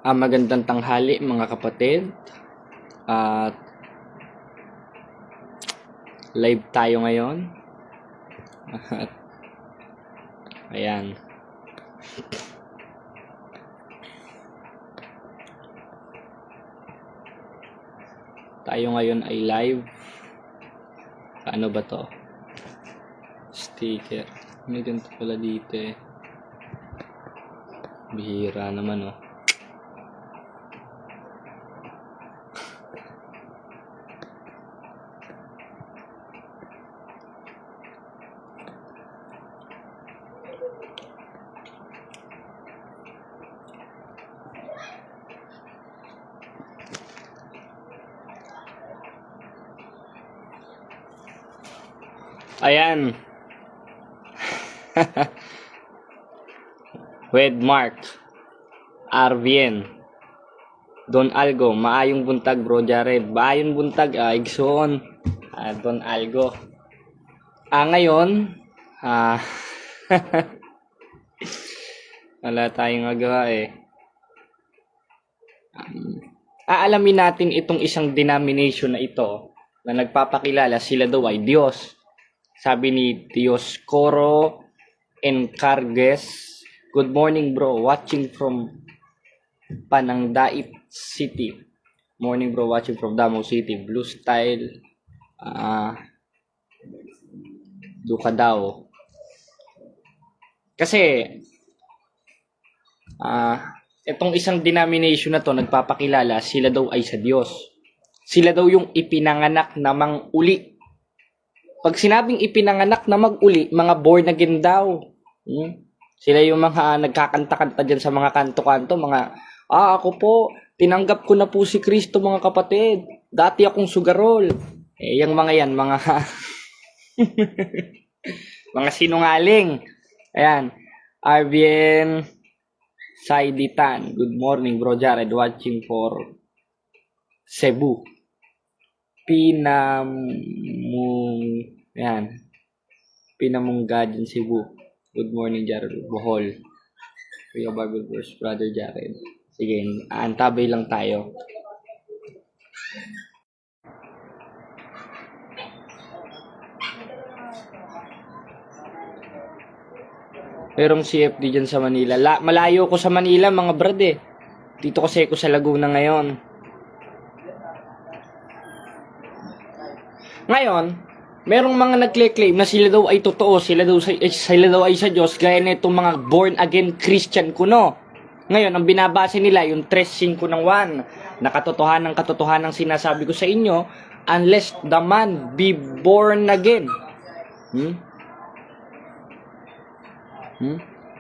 Magandang tanghali mga kapatid. At live tayo ngayon. At ayan. Tayo ngayon ay live. Ano ba to? Sticker. May ganito pala dito eh. Bihira naman oh. Ayan. Wedmark. Arvien. Don Algo. Maayong buntag bro Jared. Maayong buntag Igsoon. Don Algo. Ngayon. Wala tayong magawa eh. Aalamin natin itong isang denomination na ito na nagpapakilala sila daw ay Diyos. Sabi ni Dioscoro Encargues, good morning bro, watching from Panangdait City. Morning bro, watching from Davao City. Blue Style, Duka daw. Kasi, itong isang denomination na to nagpapakilala, sila daw ay sa Diyos. Sila daw yung ipinanganak na mang-uli. Pag sinabing ipinanganak na mag-uli, mga born again daw. Sila yung mga nagkakanta-kanta dyan sa mga kanto-kanto, mga, ako po, tinanggap ko na po si Kristo mga kapatid. Dati akong sugarol. Yung mga yan, mga mga sinungaling. Ayan. Arvien Saiditan. Good morning, bro Jared. Watching for Cebu. Pinamungga dyan Cebu. Good morning, Jared. Bohol. Kuya Bible verse, brother Jared. Sige, antabay lang tayo. Merong CFD dyan sa Manila. Malayo ko sa Manila, mga brad eh. Dito kasi ako sa Laguna ngayon. Ngayon, merong mga nagkle-claim na sila daw ay totoo, sila daw ay sa Diyos, gaya na itong mga born again Christian kuno. Ngayon, ang binabase nila, yung 3:5 ng 1, na katotohanan sinasabi ko sa inyo, unless the man be born again.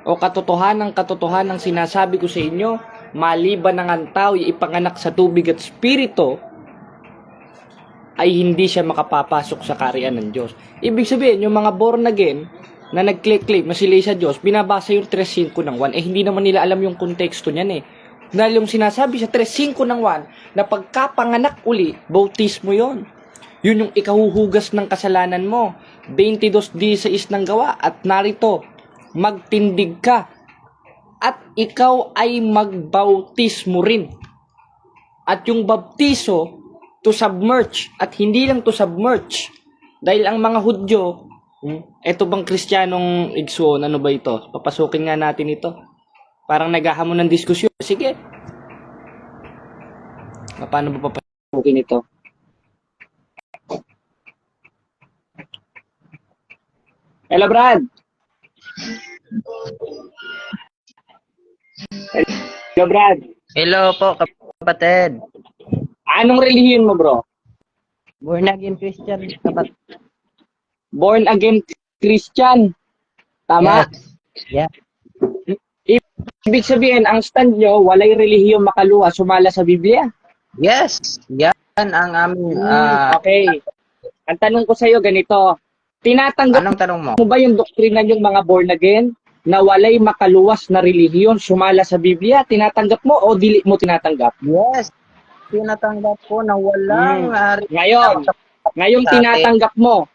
O katotohanan sinasabi ko sa inyo, maliban ng ang tao ipanganak sa tubig at spirito, ay hindi siya makapapasok sa kaharian ng Diyos. Ibig sabihin, yung mga born again na nag-claim na sila sa Diyos, binabasa yung 3:5 ng 1, hindi naman nila alam yung konteksto niyan eh. Dahil yung sinasabi sa 3:5 ng 1, na pagkapanganak uli, bautismo yon. Yun yung ikahuhugas ng kasalanan mo. 22:16 ng gawa, at narito, magtindig ka, at ikaw ay magbautismo rin. At yung baptiso, to submerge, at hindi lang to submerge, dahil ang mga Hudyo, eto bang Kristiyanong Igsoon, ano ba ito? Papasukin nga natin ito. Parang naghahamon ng diskusyon. Sige. Paano ba papasukin ito? Hello, Brad. Hello, Brad. Hello po, kapatid. Anong relihiyon mo, bro? Born again Christian, kapatid. Born again Christian. Tama? Yes. Yeah. Ibig sabihin, ang stand nyo, walay relihiyong makaluwa, sumala sa Biblia? Yes. Yan ang aming... Okay. Ang tanong ko sa'yo, ganito. Tinatanggap Anong tanong mo? mo ba yung doktrina yung mga born again na walay makaluwas na relihiyon sumala sa Biblia? Tinatanggap mo o dili mo tinatanggap? Yes. Tinatanggap ko na walang... Ngayon tinatanggap mo.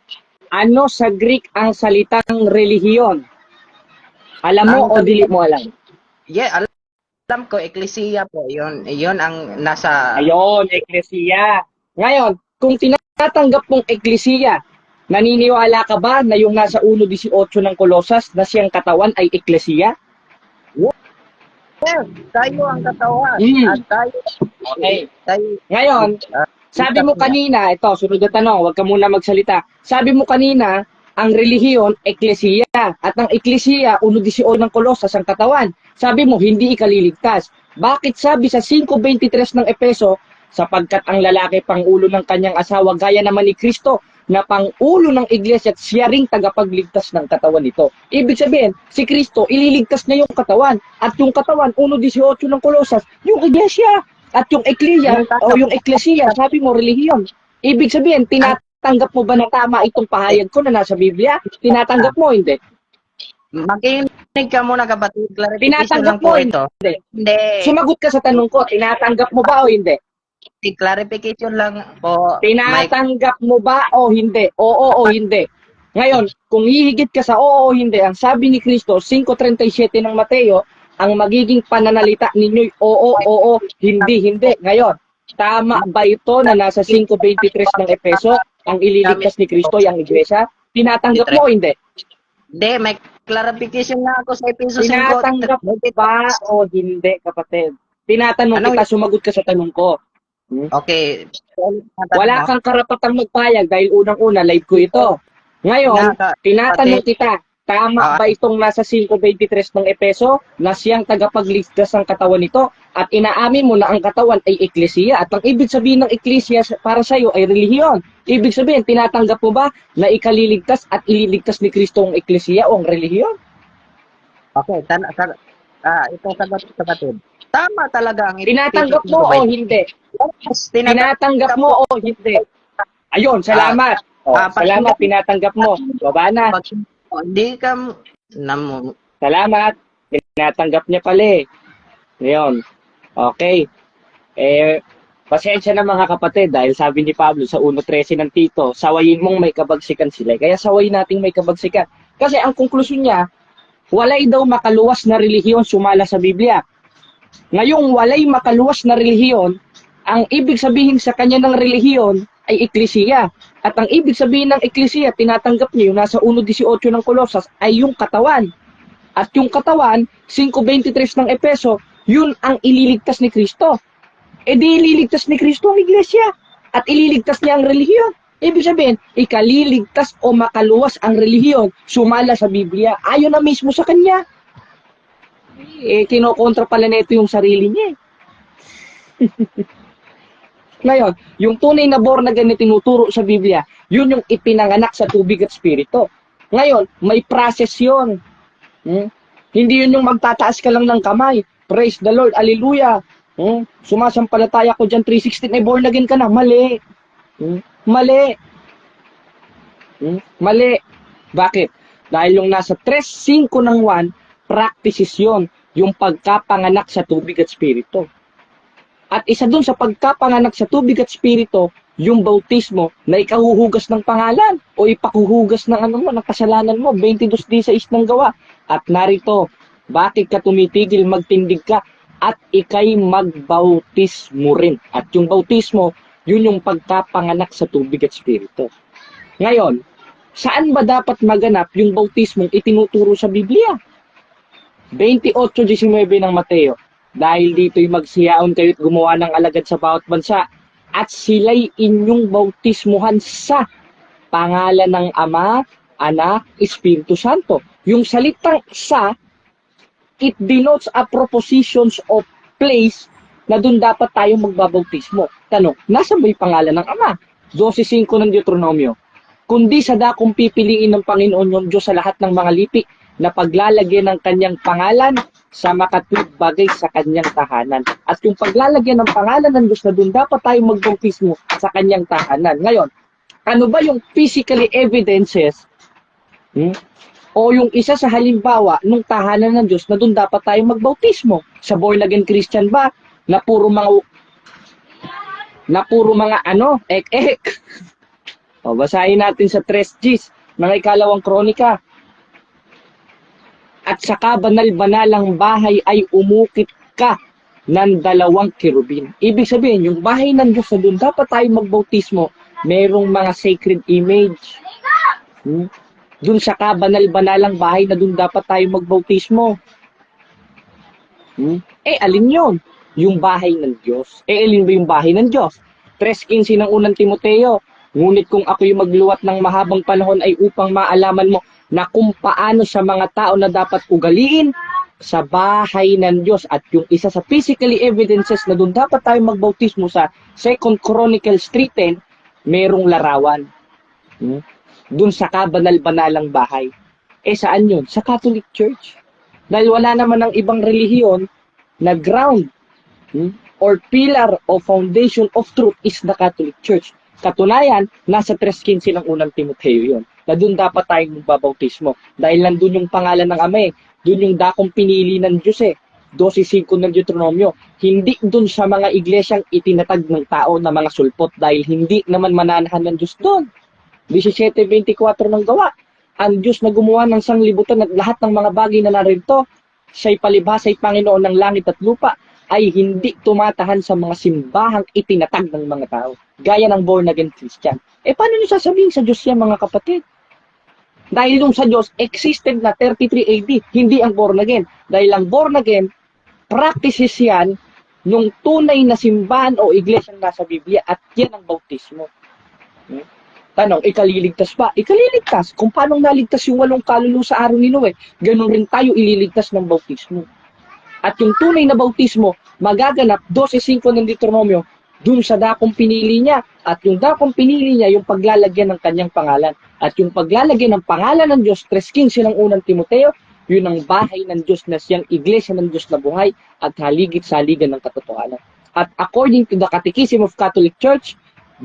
Ano sa Greek ang salitang relihiyon? Alam mo o dili mo alam? Yeah, alam alam ko, eklesiya po, yun ang nasa... Ayon, eklesiya. Ngayon, kung tinatanggap mong eklesiya, naniniwala ka ba na yung nasa 1:18 ng Kolosas na siyang katawan ay eklesiya? Yes, tayo ang katawan. Mm. At tayo... Okay. Tayo, Ngayon, sabi mo kanina, ito, sunod na tanong, huwag ka muna magsalita. Sabi mo kanina, ang relihiyon, eklesiya. At ang eklesiya, 1:18 ng Kolosas, ang katawan. Sabi mo, hindi ikaliligtas. Bakit sabi sa 5:23 ng Epeso, sapagkat ang lalaki pangulo ng kanyang asawa, gaya naman ni Kristo, na pangulo ng iglesia at siya ring tagapagligtas ng katawan nito. Ibig sabihin, si Kristo, ililigtas niya yung katawan. At yung katawan, 1:18 ng Kolosas, yung iglesia. At yung eklesia, o yung eklesiya, sabi mo, relihiyon. Ibig sabihin, tinatanggap mo ba na tama itong pahayag ko na nasa Biblia? Tinatanggap mo, hindi? Makinig ka muna, kapatid. Clarification Tinatanggap lang po mo, ito. hindi? Hindi. Sumagot ka sa tanong ko, tinatanggap mo ba o hindi? Clarification lang po. Tinatanggap mo ba o hindi? Oo o hindi. Ngayon, kung hihigit ka sa oo o hindi, ang sabi ni Kristo, 5:37 ng Mateo, ang magiging pananalita ninyo'y oo, hindi, hindi. Ngayon, tama ba ito na nasa 5:23 ng Epeso, ang ililigtas ni Kristo ay ang iglesia? Tinatanggap mo o hindi? Hindi, may clarification na ako sa episode 5. Tinatanggap mo ba o hindi, kapatid? Tinatanong Ano? kita, sumagot ka sa tanong ko. Okay. Wala kang karapatang magpayag dahil unang-una, live ko ito. Ngayon, tinatanong kita, tama ba itong nasa 5:23 ng Epeso na siyang tagapagligtas ng katawan nito at inaamin mo na ang katawan ay eklesiya at ang ibig sabihin ng eklesiya para sa iyo ay relihiyon. Ibig sabihin, tinatanggap mo ba na ikaliligtas at ililigtas ni Kristo ang eklesiya o ang relihiyon? Okay, itong sagot, kapatid. Tama talaga ang Tinatanggap mo o hindi? Yes, Tinatanggap mo o hindi? Ayun, salamat. Salamat, tinatanggap mo. Baba na. Hindi ka... Salamat. Tinatanggap niya pala eh. Ngayon, okay. Pasensya na mga kapatid dahil sabi ni Pablo sa 1:13 ng Tito, sawayin mong may kabagsikan sila. Kaya sawayin nating may kabagsikan. Kasi ang konklusyon niya, walay daw makaluwas na relihiyon sumala sa Biblia. Ngayong walay makaluwas na relihiyon, ang ibig sabihin sa kanya ng relihiyon ay eklesiya. At ang ibig sabihin ng eklesiya, tinatanggap niyo yung nasa 1:18 ng Kolosas ay yung katawan. At yung katawan, 5:23 ng Epeso, yun ang ililigtas ni Kristo. E di ililigtas ni Kristo ang iglesia. At ililigtas niya ang relihiyon. Ibig sabihin, ikaliligtas o makaluwas ang relihiyon, sumala sa Biblia, ayon na mismo sa kanya. Kinokontra pala nito yung sarili niya. Ngayon, yung tunay na born again na tinuturo sa Biblia, yun yung ipinanganak sa tubig at spirito. Ngayon, may process yun. Hindi yun yung magtataas ka lang ng kamay. Praise the Lord, hallelujah. Sumasampalataya ko dyan, 316, ay born again ka na. Mali. Mali. Mali. Bakit? Dahil yung nasa 3:5 ng 1, practices yun. Yung pagkapanganak sa tubig at spirito. At isa dun sa pagkapanganak sa tubig at spirito, yung bautismo na ikahuhugas ng pangalan o ipakuhugas ng ng kasalanan mo, 22:16 ng gawa. At narito, bakit ka tumitigil, magtindig ka at ikay magbautismo rin. At yung bautismo, yun yung pagkapanganak sa tubig at spirito. Ngayon, saan ba dapat maganap yung bautismong itinuturo sa Biblia? 28:19 ng Mateo. Dahil dito'y magsiyaon kayo't gumawa ng alagad sa bawat bansa at sila'y inyong bautismuhan sa pangalan ng Ama, Anak, Espiritu Santo. Yung salitang sa, it denotes a propositions of place na doon dapat tayo magbabautismo. Tanong, nasa ba yung pangalan ng Ama? 12:5 ng Deuteronomio. Kundi sa dakong pipiliin ng Panginoon yung Diyos sa lahat ng mga lipi na paglalagyan ng kanyang pangalan sa makatwid bagay sa kanyang tahanan. At yung paglalagyan ng pangalan ng Diyos na doon dapat tayo magbautismo sa kanyang tahanan. Ngayon, ano ba yung physically evidences o yung isa sa halimbawa nung tahanan ng Diyos na doon dapat tayo magbautismo? Sa born again Christian ba na puro mga ek-ek? O, basahin natin sa 3 mga ikalawang kronika. At sa kabanal-banalang bahay ay umukit ka ng dalawang kerubin. Ibig sabihin, yung bahay ng Diyos na doon dapat tayo magbautismo, merong mga sacred image. Doon sa kabanal-banalang bahay na doon dapat tayo magbautismo. Alin yun? Yung bahay ng Diyos. Alin ba yung bahay ng Diyos? 3:15 ng unang Timoteo. Ngunit kung ako'y magluwat ng mahabang panahon ay upang maalaman mo na kung paano sa mga tao na dapat ugaliin sa bahay ng Diyos. At yung isa sa physically evidences na doon dapat tayo magbautismo sa 2 Chronicles 3:10, merong larawan. Doon sa kabanal-banalang bahay. Saan yun? Sa Catholic Church. Dahil wala naman ng ibang relihiyon na ground or pillar o foundation of truth is the Catholic Church. Katunayan, nasa 3:15 ng unang Timoteo yun. Na doon dapat tayong magbabautismo. Dahil nandun yung pangalan ng Ama. Doon yung dakong pinili ng Diyos 12:5 ng Deuteronomio. Hindi doon sa mga iglesyang itinatag ng tao na mga sulpot dahil hindi naman mananahan ng Diyos doon. 17:24 ng Gawa. Ang Diyos na gumawa ng sanglibutan at lahat ng mga bagay na narito, siya'y palibhasa'y Panginoon ng langit at lupa, ay hindi tumatahan sa mga simbahang itinatag ng mga tao. Gaya ng born-again Christian. Paano nyo sasabihin sa Diyos yan, mga kapatid? Dahil yung sa Diyos, existed na 33 AD, hindi ang born-again. Dahil ang born-again, practices yan nung tunay na simbahan o iglesyang nasa Biblia at yan ang bautismo. Tanong, ikaliligtas ba? Ikaliligtas. Kung paano naligtas yung 8 kaluluwa sa araw ni Noe, ganun rin tayo ililigtas ng bautismo. At yung tunay na bautismo, magaganap 12:5 ng Deuteronomio, dun sa dakong pinili niya. At yung dakong pinili niya, yung paglalagyan ng kanyang pangalan. At yung paglalagyan ng pangalan ng Diyos, 3:15 ng unang Timoteo, yun ang bahay ng Diyos na siyang iglesia ng Diyos na buhay at haligit sa haligan ng katotohanan. At according to the Catechism of Catholic Church,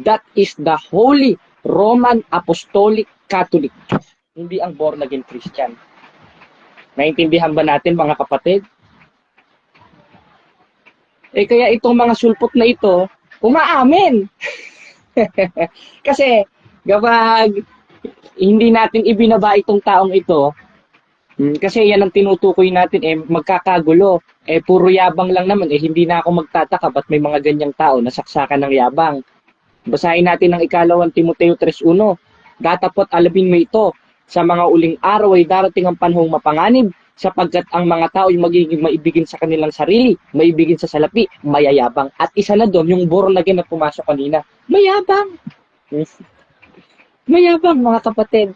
that is the Holy Roman Apostolic Catholic Church. Hindi ang born-again Christian. Naintindihan ba natin, mga kapatid? Kaya itong mga sulpot na ito, umaamin. Kasi, kapag hindi natin ibinaba itong taong ito, kasi yan ang tinutukoy natin, magkakagulo. Puro yabang lang naman, hindi na ako magtataka ba't may mga ganyang tao na saksakan ng yabang. Basahin natin ang 2 Timoteo 3:1. Datapot alamin mo ito, sa mga uling araw ay darating ang panahong mapanganib, sapagkat ang mga tao ay magiging maibigin sa kanilang sarili, maibigin sa salapi, mayayabang. At isa na doon, yung born again na pumasok kanina, mayabang. Mayabang, mga kapatid.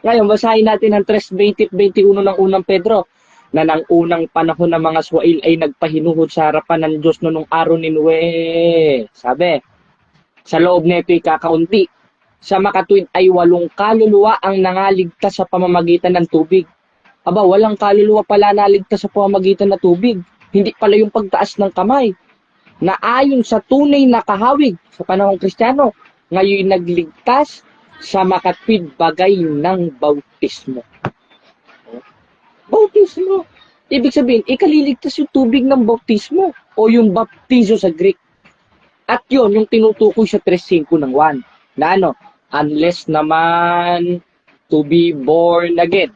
Ngayon, basahin natin ang 3:20-21 ng unang Pedro, na ng unang panahon ng mga Swail ay nagpahinuhod sa harapan ng Diyos noong araw ni Noe. Sabi, sa loob nito'y kakaunti. Sa makatuwid ay 8 kaluluwa ang nangaligtas sa pamamagitan ng tubig. Aba, walang kaluluwa pala naligtas sa pamamagitan ng tubig. Hindi pala yung pagtaas ng kamay. Na ayon sa tunay na kahawig sa panahong Kristiyano, ngayon nagligtas sa makatwid bagay ng bautismo. Bautismo. Ibig sabihin, ikaliligtas yung tubig ng bautismo o yung baptizo sa Greek. At yun, yung tinutukoy sa 3:5 ng 1. Na unless naman to be born again.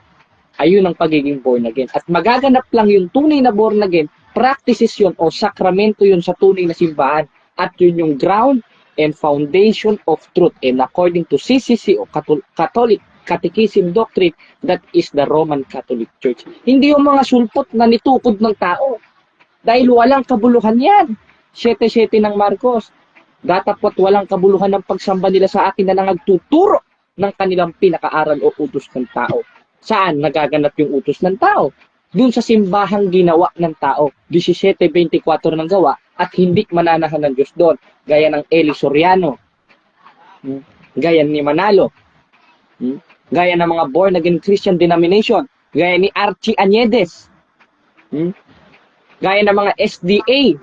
Ayun ang pagiging born again. At magaganap lang yung tunay na born again, practices yun o sakramento yun sa tunay na simbahan. At yun yung ground and foundation of truth. And according to CCC o Catholic Catechism Doctrine, that is the Roman Catholic Church. Hindi yung mga sulpot na nitukod ng tao. Dahil walang kabuluhan yan. 7:7 ng Marcos. Datapot walang kabuluhan ng pagsamba nila sa akin na nagtuturo ng kanilang pinakaaral o utos ng tao. Saan nagaganap yung utos ng tao? Doon sa simbahang ginawa ng tao. 17:24 ng Gawa at hindi mananahan ng Diyos doon. Gaya ng Eli Soriano. Gaya ni Manalo. Gaya ng mga born-again Christian denomination. Gaya ni Archie Añedes. Gaya ng mga SDA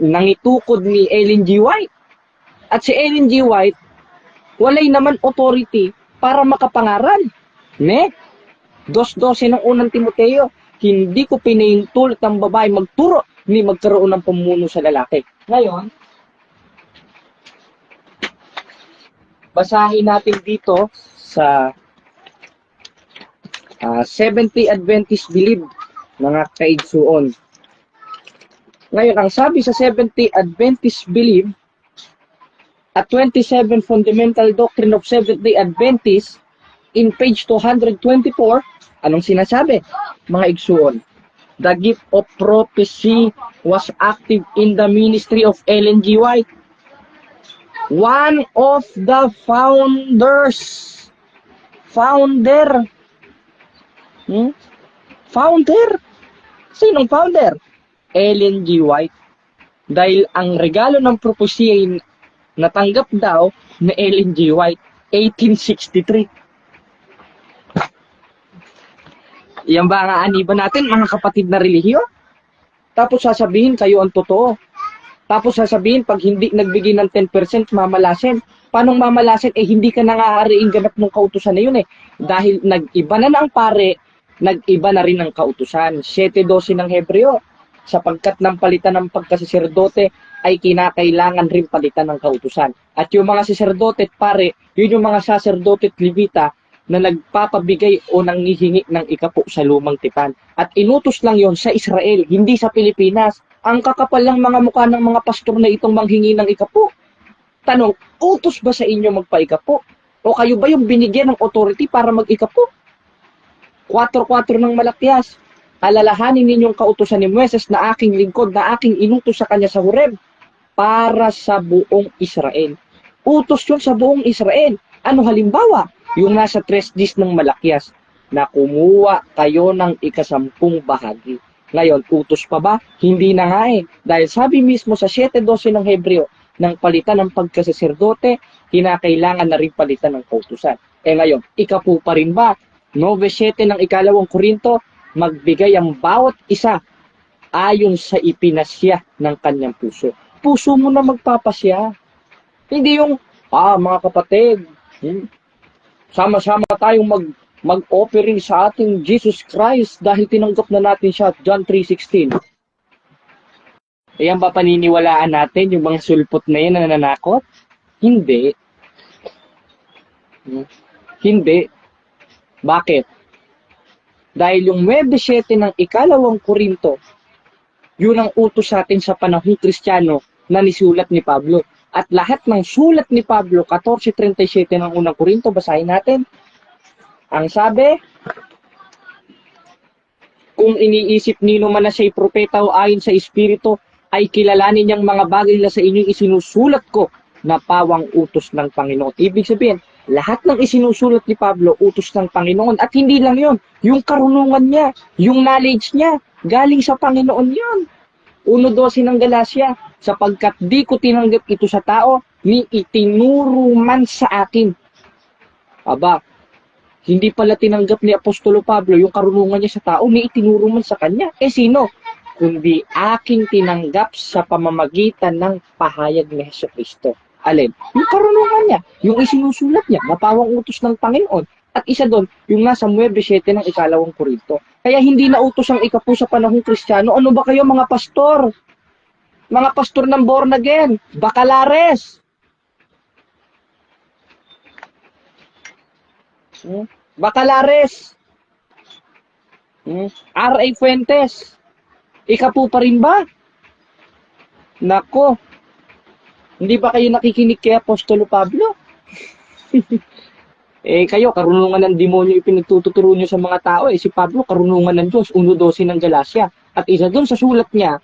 nangitukod ni Ellen G. White. At si Ellen G. White, walay naman authority para makapangaral. 2:12 ng unang Timoteo, hindi ko pinahintulot ang babae magturo ni magkaroon ng pamuno sa lalaki. Ngayon, basahin natin dito sa Seventh-day Adventist Believe, mga kaigsuon. Ngayon, ang sabi sa Seventh-day Adventist Belief at 27 Fundamental Doctrine of Seventh-day Adventist in page 224, anong sinasabi? Mga igsuon, the gift of prophecy was active in the ministry of Ellen G. White. One of the founder. Founder? Sinong founder? Ellen G. White. Dahil ang regalo ng propesya ay natanggap daw ni Ellen G. White, 1863. Yan ba ang aaniban natin, mga kapatid na relihiyon? Tapos sasabihin kayo ang totoo. Tapos sasabihin, pag hindi nagbigay ng 10%, mamalasin. Paano mamalasin? Hindi ka nangaariing ganap ng kautusan na yun eh. Dahil nag-iba na ang pare, nag-iba na rin ang kautusan. 7:12 ng Hebreo. Sapagkat ng palitan ng pagkasiserdote ay kinakailangan rin palitan ng kautusan. At yung mga siserdote at pare, yun yung mga saserdote at levita na nagpapabigay o nanghihingi ng ikapo sa lumang tipan. At inutos lang yon sa Israel, hindi sa Pilipinas. Ang kakapal ng mga mukha ng mga pastor na itong manghingi ng ikapo. Tanong, utos ba sa inyo magpaikapo? O kayo ba yung binigyan ng authority para mag-ikapo? 4:4 ng Malakyas. Alalahanin ninyong kautusan ni Moises na aking lingkod, na aking inutos sa kanya sa Horeb para sa buong Israel. Utos yun sa buong Israel. Ano halimbawa? Yung nasa 3:10 ng Malakyas na kumuha kayo ng 10 bahagi. Ngayon, utos pa ba? Hindi na nga eh. Dahil sabi mismo sa 7:12 ng Hebreo, ng palitan ng pagkasaserdote, kinakailangan na rin palitan ng kautusan. Ngayon, ikapu pa rin ba? 9:7 ng 2 Korinto, magbigay ang bawat isa ayon sa ipinasya ng kanyang puso. Puso mo na magpapasya. Hindi yung, mga kapatid, sama-sama tayong mag-offering sa ating Jesus Christ dahil tinanggap na natin siya, John 3:16. Ayan ba paniniwalaan natin yung mga sulpot na yun na nananakot? Hindi. Hindi. Bakit? Dahil yung 9:7 ng 2 Korinto, yun ang utos sa atin sa panahong Kristiyano na nisulat ni Pablo. At lahat ng sulat ni Pablo, 14:37 ng 1 Korinto, basahin natin. Ang sabi, kung iniisip nino man na siya'y propeta o ayon sa Espiritu, ay kilalanin niyang mga bagay na sa inyong isinusulat ko na pawang utos ng Panginoon. Ibig sabihin, lahat ng isinusulat ni Pablo, utos ng Panginoon. At hindi lang yon, yung karunungan niya, yung knowledge niya, galing sa Panginoon yon. 1:12 ng Galacia, sapagkat di ko tinanggap ito sa tao, ni itinuro man sa akin. Aba, hindi pala tinanggap ni Apostolo Pablo yung karunungan niya sa tao, ni itinuro man sa kanya. Sino? Kundi aking tinanggap sa pamamagitan ng pahayag ni Jesucristo. Alin? Yung karunungan niya, yung isinusulat niya, napawang utos ng Panginoon. At isa doon, yung nasa 9:7 ng 2 Korinto. Kaya hindi na utos ang ikapu sa panahong Kristiyano. Ano ba kayo mga pastor? Mga pastor ng born again, bakalares. Bakalares. R.A. Fuentes. Ikapu pa rin ba? Nako. Hindi ba kayo nakikinig kay Apostolo Pablo? Kayo, karunungan ng demonyo ipinagtuturo nyo sa mga tao. Si Pablo, karunungan ng Diyos, 1:12 ng Galacia. At isa doon sa sulat niya,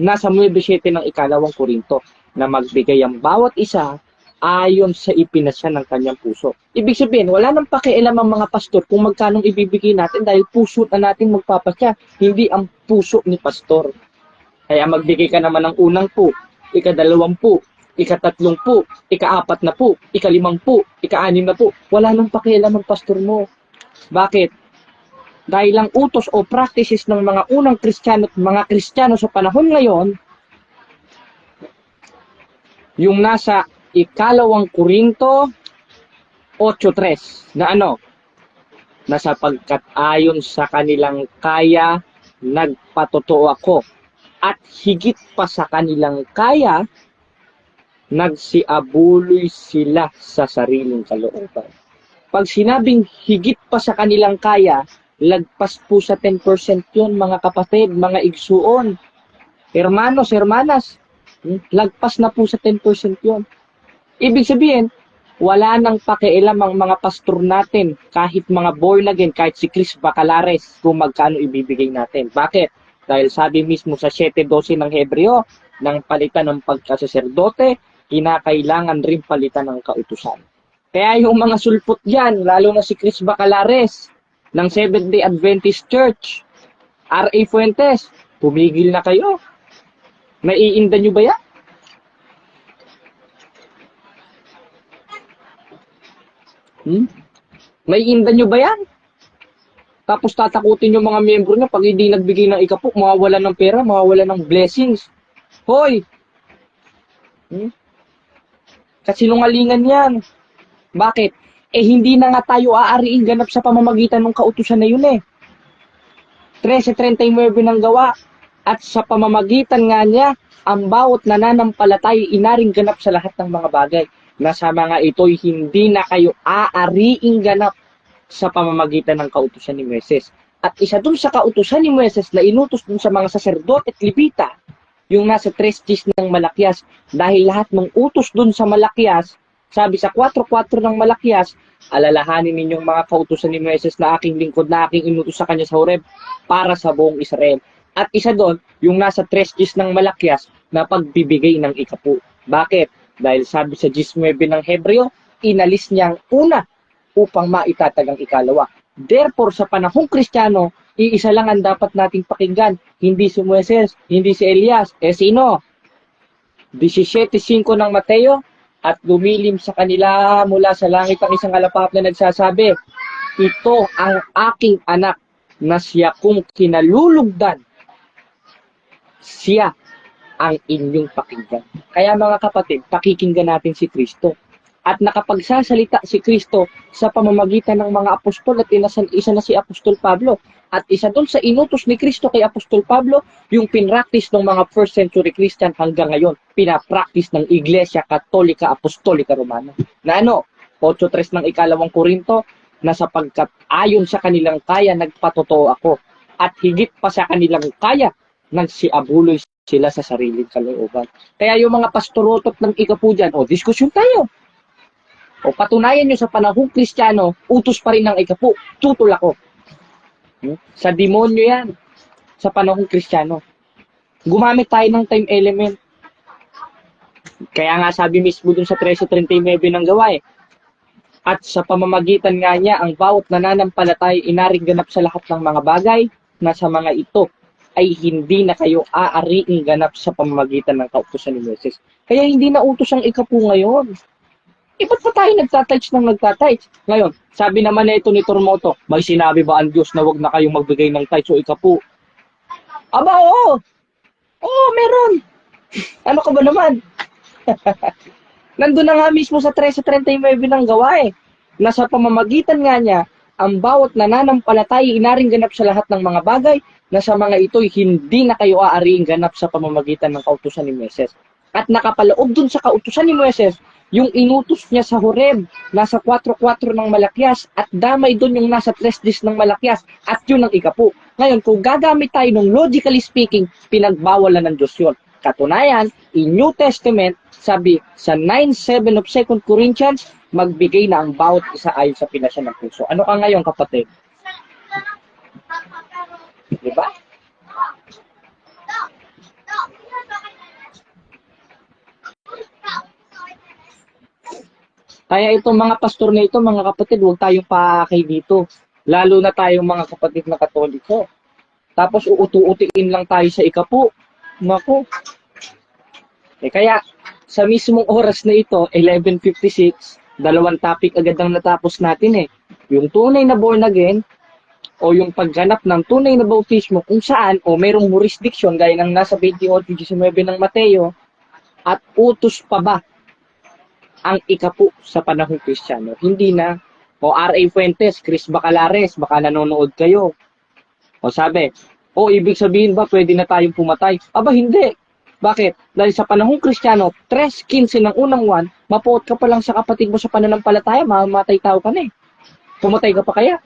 nasa 9:7 ng 2 Korinto, na magbigay ang bawat isa ayon sa ipinasya ng kanyang puso. Ibig sabihin, wala nang pakialam ang mga pastor kung magkanong ibibigay natin dahil puso na natin magpapasya, hindi ang puso ni pastor. Kaya magbigay ka naman ng unang po, 12, 13, 14, 15, 16, wala nang pakialam ang pastor mo. Bakit? Dahil ang utos o practices ng mga unang Kristiyano at mga Kristiyano sa panahon ngayon, yung nasa 2 Korinto 8:3 na na sapagkat ayon sa kanilang kaya, nagpatotoo ako, at higit pa sa kanilang kaya, nagsiabuloy sila sa sariling kalooban. Pag sinabing higit pa sa kanilang kaya, lagpas po sa 10% yun, mga kapatid, mga igsuon. Hermanos, hermanas, lagpas na po sa 10% yun. Ibig sabihin, wala nang pakialam ang mga pastor natin, kahit mga born again, kahit si Chris Bacalares, kung magkano ibibigay natin. Bakit? Dahil sabi mismo sa 7:12 ng Hebreo, nang palitan ng pagkasaserdote, kinakailangan rin palitan ng kautusan. Kaya yung mga sulpot dyan, lalo na si Chris Bacalares, ng Seventh-day Adventist Church, R.A. Fuentes, pumigil na kayo. Naiinda nyo ba yan? Naiinda nyo ba yan? Tapos tatakutin yung mga miyembro niya pag hindi nagbigay ng ikapok, mawawalan ng pera, mawawalan ng blessings. Hoy! Kasinungalingan yan. Bakit? Hindi na nga tayo aariing ganap sa pamamagitan ng kautusan na yun eh. 13:39 ng gawa. At sa pamamagitan nga niya, ang bawat nananampalatay inaring ganap sa lahat ng mga bagay. Na sa mga ito'y hindi na kayo aariing ganap sa pamamagitan ng kautusan ni Moises. At isa dun sa kautusan ni Moises na inutos dun sa mga saserdote at Levita, yung nasa 3 Gs ng Malakias, dahil lahat ng utos dun sa Malakias, sabi sa 4:4 ng Malakias, alalahanin ninyong mga kautusan ni Moises na aking lingkod na aking inutos sa kanya sa Horeb para sa buong Israel. At isa doon, yung nasa 3 Gs ng Malakias na pagbibigay ng ikapu. Bakit? Dahil sabi sa 19 ng Hebreo, inalis niya ang una upang maitatag ang ikalawa. Therefore, sa panahong Kristiyano, iisa lang ang dapat nating pakinggan. Hindi si Moises, hindi si Elias. Sino? 17:5 ng Mateo, at lumilim sa kanila mula sa langit ang isang alapap na nagsasabi, ito ang aking anak na siya kong kinalulugdan. Siya ang inyong pakinggan. Kaya mga kapatid, pakikinggan natin si Kristo. At nakapagsasalita si Kristo sa pamamagitan ng mga apostol at isa na si Apostol Pablo. At isa doon sa inutos ni Kristo kay Apostol Pablo, yung pinractice ng mga first century Christian hanggang ngayon, pinapractice ng Iglesia Katolika Apostolika Romana. Na 8:3 ng ikalawang Korinto, na sapagkat ayon sa kanilang kaya nagpatotoo ako, at higit pa sa kanilang kaya, nagsiabuloy sila sa sariling kalooban. Kaya yung mga pastorotot ng ikapu dyan, diskusyon tayo. O patunayan nyo sa panahong Kristiyano, utos pa rin ng ikapu, tutol ako. Sa demonyo yan, sa panahong Kristiyano. Gumamit tayo ng time element. Kaya nga sabi mismo dun sa 13:39 ng gawa at sa pamamagitan nga niya, ang bawat nananampalatay inaring ganap sa lahat ng mga bagay na sa mga ito ay hindi na kayo aariing ganap sa pamamagitan ng kautusan ni Moises. Kaya hindi na utos ang ikapu ngayon. Ba't pa tayo nagtatights ng nagtatights? Ngayon, sabi naman na ito ni Tormoto, may sinabi ba ang Diyos na wag na kayong magbigay ng tithes o ikapu? Aba, oo! Oo, meron! Ano ka ba naman? Nandun na nga mismo sa 13:39 ng gawa na sa pamamagitan nga niya, ang bawat nananampalatay inaring ganap sa lahat ng mga bagay na sa mga ito'y hindi na kayo aariing ganap sa pamamagitan ng kautusan ni Moises. At nakapaloob dun sa kautusan ni Moises, yung inutos niya sa Horeb, nasa 4:4 ng Malakias, at damay dun yung nasa 3 Gs ng Malakias, at yun ang ikapu. Ngayon, kung gagamit tayo ng logically speaking, pinagbawalan ng Diyos yun. Katunayan, in New Testament, sabi sa 9:7 of 2 Corinthians, magbigay na ang bawat isa ayon sa pinasya ng puso. Ano ka ngayon, kapatid? Diba? Kaya itong mga pastor na ito, mga kapatid, huwag tayong paakay dito. Lalo na tayong mga kapatid na Katoliko. Tapos uutu-utiin lang tayo sa ikapu. Naku. Kaya sa mismong oras na ito, 11:56, dalawang topic agad ang natapos natin Yung tunay na born again o yung pagganap ng tunay na bautismo kung saan merong jurisdiction gaya ng nasa 28:19 ng Mateo at utos pa ba ang ikapu sa panahong Kristiyano. Hindi na. R.A. Fuentes, Chris Bacalares, baka nanonood kayo. Sabi, ibig sabihin ba pwede na tayong pumatay? Aba, hindi. Bakit? Dahil sa panahong Kristiyano, 3:15 ng unang 1, mapuot ka pa lang sa kapatid mo sa pananampalataya, mamamatay tao ka na Pumatay ka pa kaya?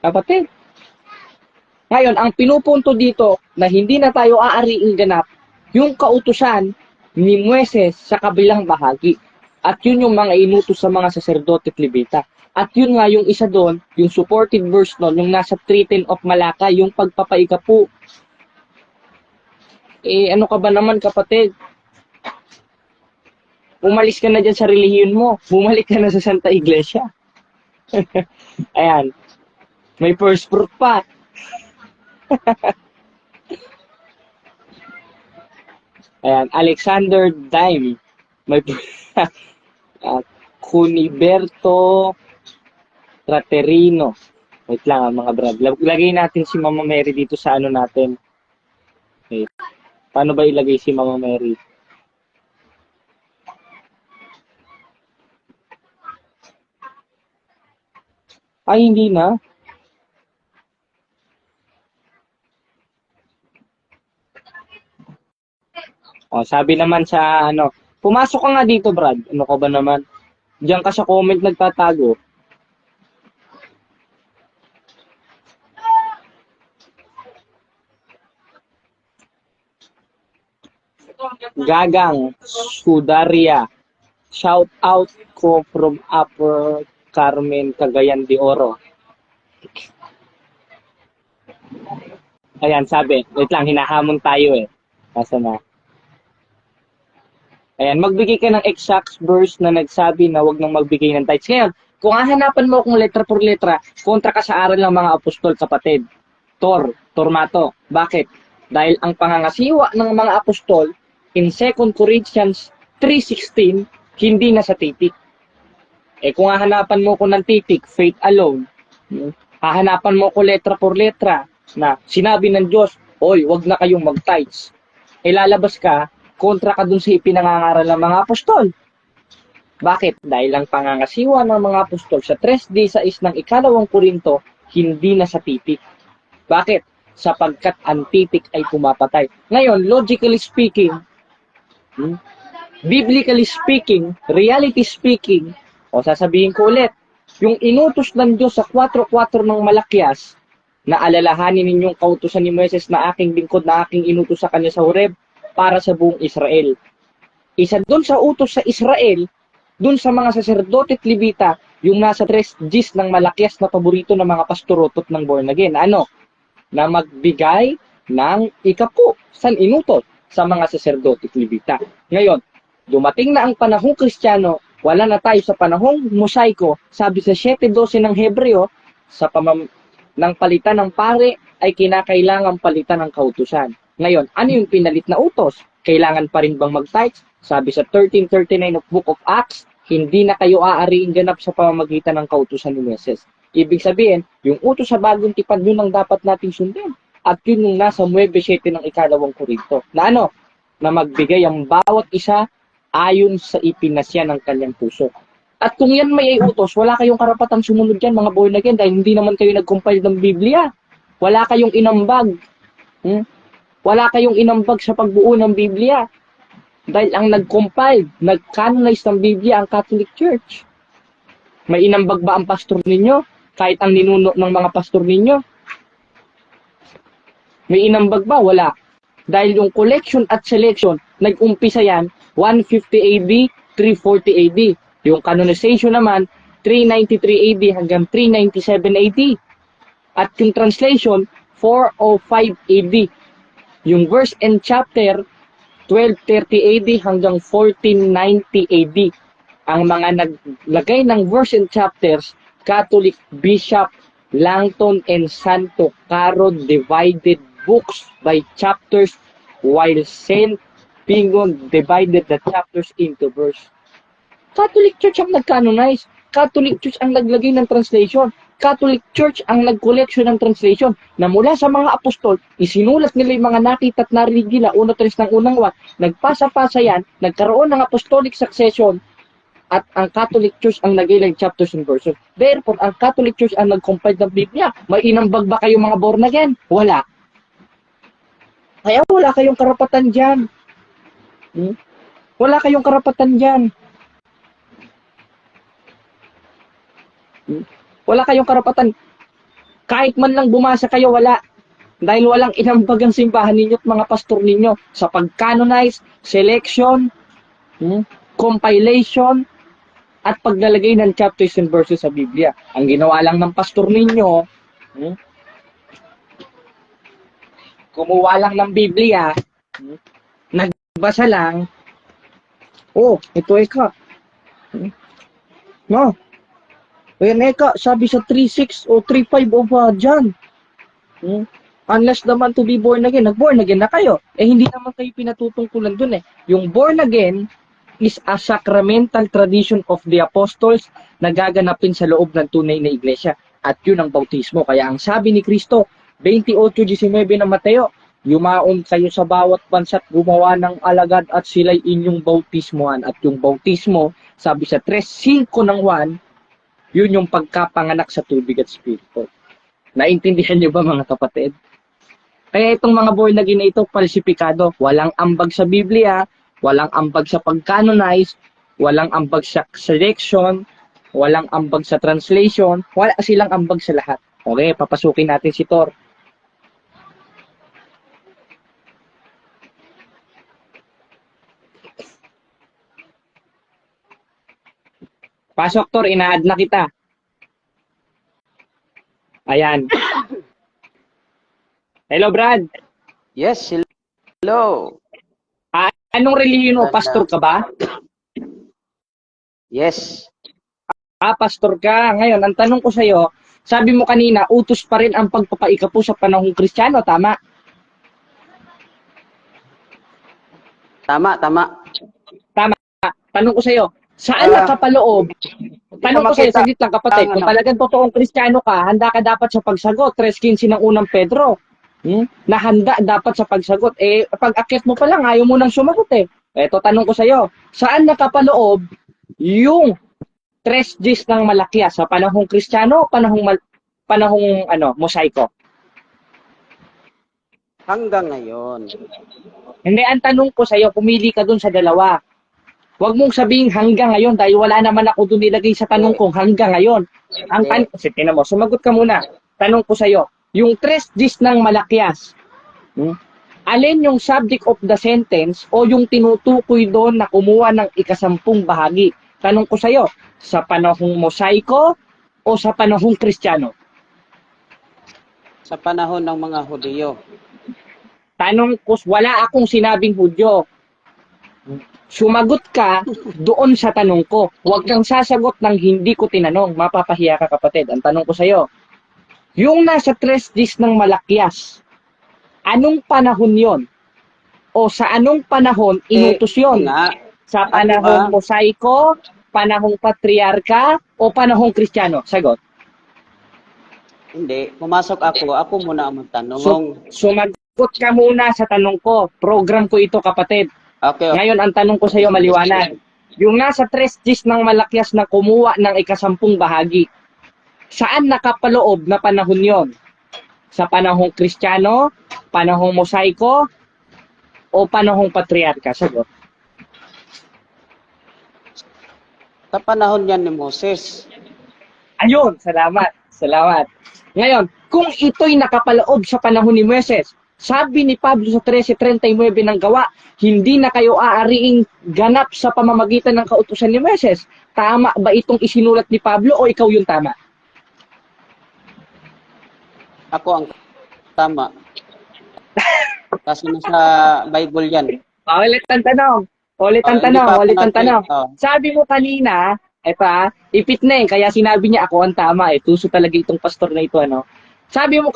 Kapatid. Ngayon, ang pinupunto dito na hindi na tayo aariing ganap, yung kautusan ni Moises sa kabilang bahagi. At yun yung mga inutos sa mga saserdote at Levita. At yun nga yung isa doon, yung supported verse doon, yung nasa 3:10 of Malacca, yung pagpapaikapo. Ano ka ba naman kapatid? Umalis ka na dyan sa relihiyon mo. Bumalik ka na sa Santa Iglesia. Ayan. May first fruit pa. Ayan. Alexander Dime. May Cuniberto Traterino. Wait lang mga brad. Lagay natin si Mama Mary dito sa ano natin. Okay. Paano ba ilagay si Mama Mary? Ay, hindi na. O, sabi naman sa ano, pumasok ka nga dito, Brad. Ano ka ba naman? Diyan ka sa comment nagtatago. Gagang Sudaria. Shout out ko from Upper Carmen, Cagayan de Oro. Ayan, sabi. Wait lang, hinahamon tayo eh. Nasa na? Ayan, magbigay ka ng exact verse na nagsabi na wag nang magbigay ng tithes. Ngayon, kung hahanapan mo kung letra por letra, kontra ka sa aral ng mga apostol, kapatid. Tormato. Bakit? Dahil ang pangangasiwa ng mga apostol in 2 Corinthians 3:16, hindi na sa titik. Kung hahanapan mo ko ng titik, faith alone, hahanapan mo ko letra por letra na sinabi ng Diyos, oy, wag na kayong mag-tithes. Lalabas ka, kontra ka dun sa ipinangangaral ng mga apostol. Bakit? Dahil ang pangangasiwa ng mga apostol sa 3:16 ng 2 Korinto, hindi na sa titik. Bakit? Sapagkat ang titik ay pumapatay. Ngayon, logically speaking, biblically speaking, reality speaking, o sasabihin ko ulit, yung inutos ng Diyos sa 4:4 ng Malakyas, na alalahanin ninyong kautusan ni Moises na aking lingkod na aking inutos sa kanya sa Horeb para sa buong Israel. Isa doon sa utos sa Israel, doon sa mga saserdote at Levita, yung nasa 3:10 ng Malakyas na paborito ng mga pastorutot ng born again. Ano? Na magbigay ng ikapo san inutos sa mga saserdote at Levita. Ngayon, dumating na ang panahong Kristiyano, wala na tayo sa panahong mosaiko, sabi sa 7:12 ng Hebreo, sa ng palitan ng pare ay kinakailangan palitan ng kautusan. Ngayon, ano yung pinalit na utos? Kailangan pa rin bang mag-tithes? Sabi sa 13:39 of Book of Acts, hindi na kayo aariing ganap sa pamamagitan ng kautusan ni Moises. Ibig sabihin, yung utos sa bagong tipan yun ang dapat nating sundin. At yun yung nasa 9:7 ng 2 Korinto. Na ano? Na magbigay ang bawat isa ayon sa ipinasya ng kanyang puso. At kung yan may utos, wala kayong karapatang sumunod yan, mga born again, dahil hindi naman kayo nag-compile ng Biblia. Wala kayong inambag. Wala kayong inambag sa pagbuo ng Biblia. Dahil ang nag-compile, nag-canonize ng Biblia ang Catholic Church. May inambag ba ang pastor ninyo? Kahit ang ninuno ng mga pastor ninyo? May inambag ba? Wala. Dahil yung collection at selection, nag-umpisa yan 150 AD, 340 AD. Yung canonization naman, 393 AD hanggang 397 AD. At yung translation, 405 AD. Yung verse and chapter, 1230 AD hanggang 1490 AD. Ang mga naglagay ng verse and chapters, Catholic Bishop Langton and Santo Caro divided books by chapters, while Saint Pingon divided the chapters into verse. Catholic Church ang nag-canonize. Catholic Church ang naglagay ng translation. Catholic Church ang nag-collection ng translation na mula sa mga apostol, isinulat nila yung mga nakita at narinig nila, una tres ng unang wat, nagpasa-pasa yan, nagkaroon ng apostolic succession, at ang Catholic Church ang nag-ilang chapters and verses. Therefore, ang Catholic Church ang nag-compile ng Biblia. May inambag ba kayo mga born again? Wala. Kaya wala kayong karapatan dyan. Wala kayong karapatan dyan. Wala kayong karapatan. Kahit man lang bumasa kayo, wala. Dahil walang inambag ang simbahan ninyo at mga pastor ninyo sa pag-canonize, selection, compilation, at paglalagay ng chapters and verses sa Biblia. Ang ginawa lang ng pastor ninyo, kumuha lang ng Biblia, nagbasa lang, ito eka. No. Ayan eka, sabi sa 3.6 o 3.5 of John. Unless naman to be born again. Nag-born again na kayo. Hindi naman kayo pinatutungkulan dun eh. Yung born again is a sacramental tradition of the apostles na gaganapin sa loob ng tunay na iglesia. At yun ang bautismo. Kaya ang sabi ni Kristo, 28:19 ng Mateo, yumaon kayo sa bawat bansa at gumawa ng alagad at sila'y inyong bautismoan. At yung bautismo, sabi sa 3:5 ng Juan, yun yung pagkapanganak sa tubig at spirito. Naintindihan niyo ba mga kapatid? Kaya itong mga born again na ito, falsifikado. Walang ambag sa Biblia, walang ambag sa pag-canonize, walang ambag sa selection, walang ambag sa translation, wala silang ambag sa lahat. Okay, papasukin natin si Tor. Pasok, Tor, ina-add na kita. Ayan. Hello, Brad. Yes, hello. Anong relihiyon mo? Pastor ka ba? Yes. Pastor ka. Ngayon, ang tanong ko sa'yo, sabi mo kanina, utos pa rin ang pagpapaikapo sa panahong Kristiyano, tama? Tama. Tama. Tanong ko sa'yo, saan nakapaloob? Tanong ko sa'yo, saglit lang kapatid, kung talagang totoong Kristiyano ka, handa ka dapat sa pagsagot. 3:15 ng unang Pedro. Na handa dapat sa pagsagot. Pag akyat mo pa lang, ayaw mo nang sumagot eh. Eto, tanong ko sa'yo, saan nakapaloob yung 3 Gs ng Malakia? Sa panahong Kristiyano o panahong mosaiko? Hanggang ngayon. Hindi, ang tanong ko sa'yo, pumili ka dun sa dalawa. Huwag mong sabihin hanggang ngayon dahil wala naman ako dun nilagay sa tanong kong hanggang ngayon. Tingnan mo, sumagot ka muna. Tanong ko sa'yo, yung 3 Gs ng Malakias, alin yung subject of the sentence o yung tinutukoy doon na kumuha ng ika-10 bahagi? Tanong ko sa'yo, sa panahong mosaiko o sa panahong Kristiyano? Sa panahon ng mga Hudyo. Tanong ko, wala akong sinabing Hudyo. Sumagot ka doon sa tanong ko. Huwag kang sasagot ng hindi ko tinanong. Mapapahiya ka kapatid. Ang tanong ko sa'yo, yung nasa 3 Gs ng Malakias, anong panahon yon? O sa anong panahon inutos yon? Sa panahong mosaiko, panahong patriarka, o panahong Kristiyano? Sagot. Hindi. Pumasok ako muna ang magtanong. Sumagot ka muna sa tanong ko. Program ko ito kapatid. Okay. Ngayon, ang tanong ko sa iyo maliwanag. Yung nasa 3 Gs ng Malakias na kumuha ng ika-10 bahagi, saan nakapaloob na panahon yon? Sa panahong Kristiyano, panahong mosaiko, o panahong patriarka? Sagot. Sa panahon yan ni Moses. Ayun, salamat. Ngayon, kung ito'y nakapaloob sa panahon ni Moises, sabi ni Pablo sa 13:39 ng Gawa, hindi na kayo aariing ganap sa pamamagitan ng kautusan ni Moises. Tama ba itong isinulat ni Pablo o ikaw yung tama? Ako ang tama. Kasi nasa Bible yan. Ulit ang tanong. Sabi mo kanina, ipit na kaya sinabi niya ako ang tama tuso talaga itong pastor na ito, Sabi mo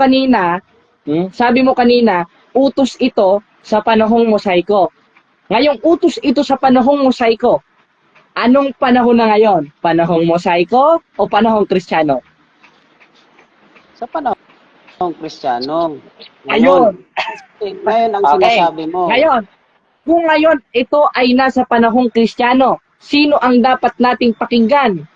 kanina, utos ito sa panahong mosaiko. Ngayong utos ito sa panahong mosaiko, anong panahon na ngayon? Panahong mosaiko o panahong Kristiyano? Sa panahon Kristiyano. Ayun. Ngayon ang sinasabi mo. Ngayon, kung ngayon ito ay nasa panahong Kristiyano, sino ang dapat nating pakinggan?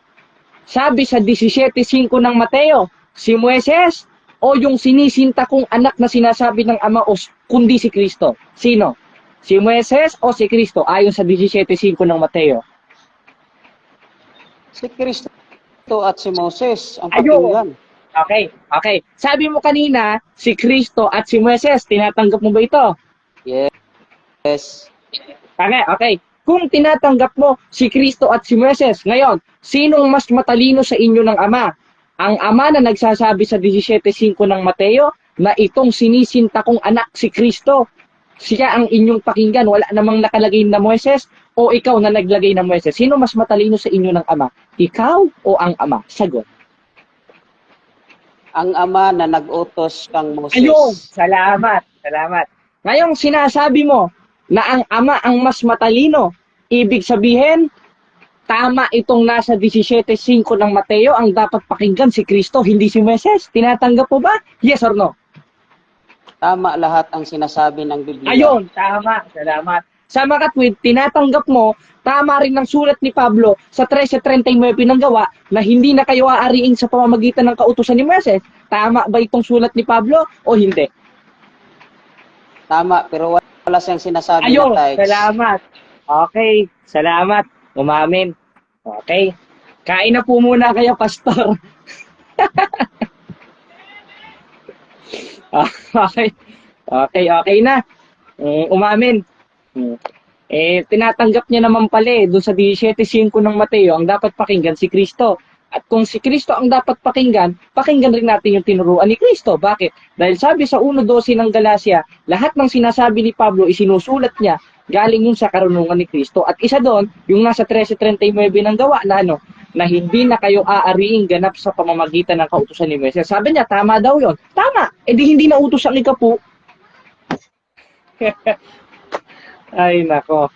Sabi sa 17:5 ng Mateo, si Moises o yung sinisinta kong anak na sinasabi ng Ama o kundi si Kristo? Sino? Si Moises o si Kristo ayon sa 17:5 ng Mateo? Si Kristo at si Moses ang pakinggan. Okay, okay. Sabi mo kanina, si Kristo at si Moises, tinatanggap mo ba ito? Yes. Okay, okay. Kung tinatanggap mo si Kristo at si Moises, ngayon, sinong mas matalino sa inyo ng Ama? Ang Ama na nagsasabi sa 17:5 ng Mateo na itong sinisinta kong anak si Kristo, siya ang inyong pakinggan, wala namang nakalagay na Moises, o ikaw na naglagay ng Moises. Sino mas matalino sa inyo ng Ama? Ikaw o ang Ama? Sagot. Ang Ama na nag-utos kang Moses. Ayun, salamat, salamat. Ngayong sinasabi mo na ang Ama ang mas matalino, ibig sabihin, tama itong nasa 17:5 ng Mateo, ang dapat pakinggan si Kristo, hindi si Moises. Tinatanggap mo ba? Yes or no? Tama lahat ang sinasabi ng Biblia. Ayun, tama, salamat. Sa makatwid, tinatanggap mo, tama rin ng sulat ni Pablo sa 13:39 ng gawa na hindi na kayo aariin sa pamamagitan ng kautusan ni Moises. Tama ba itong sulat ni Pablo o hindi? Tama, pero wala siyang sinasabi Ayun, na tithes. salamat. Okay, salamat. Umamin. Okay. Kain na po muna kayo, Pastor. Okay. Okay, okay na. Umamin. Tinatanggap niya naman pala doon sa 17:5 ng Mateo, ang dapat pakinggan si Kristo. At kung si Kristo ang dapat pakinggan, pakinggan rin natin yung tinuruan ni Kristo. Bakit? Dahil sabi sa 1:12 ng Galacia, lahat ng sinasabi ni Pablo isinusulat niya, galing yun sa karunungan ni Kristo. At isa doon, yung nasa 13:39 ng gawa na na hindi na kayo aariing ganap sa pamamagitan ng kautusan ni Moises. Sabi niya, tama daw yon. Tama! E di hindi nautos ang ikapu. Ay, nako.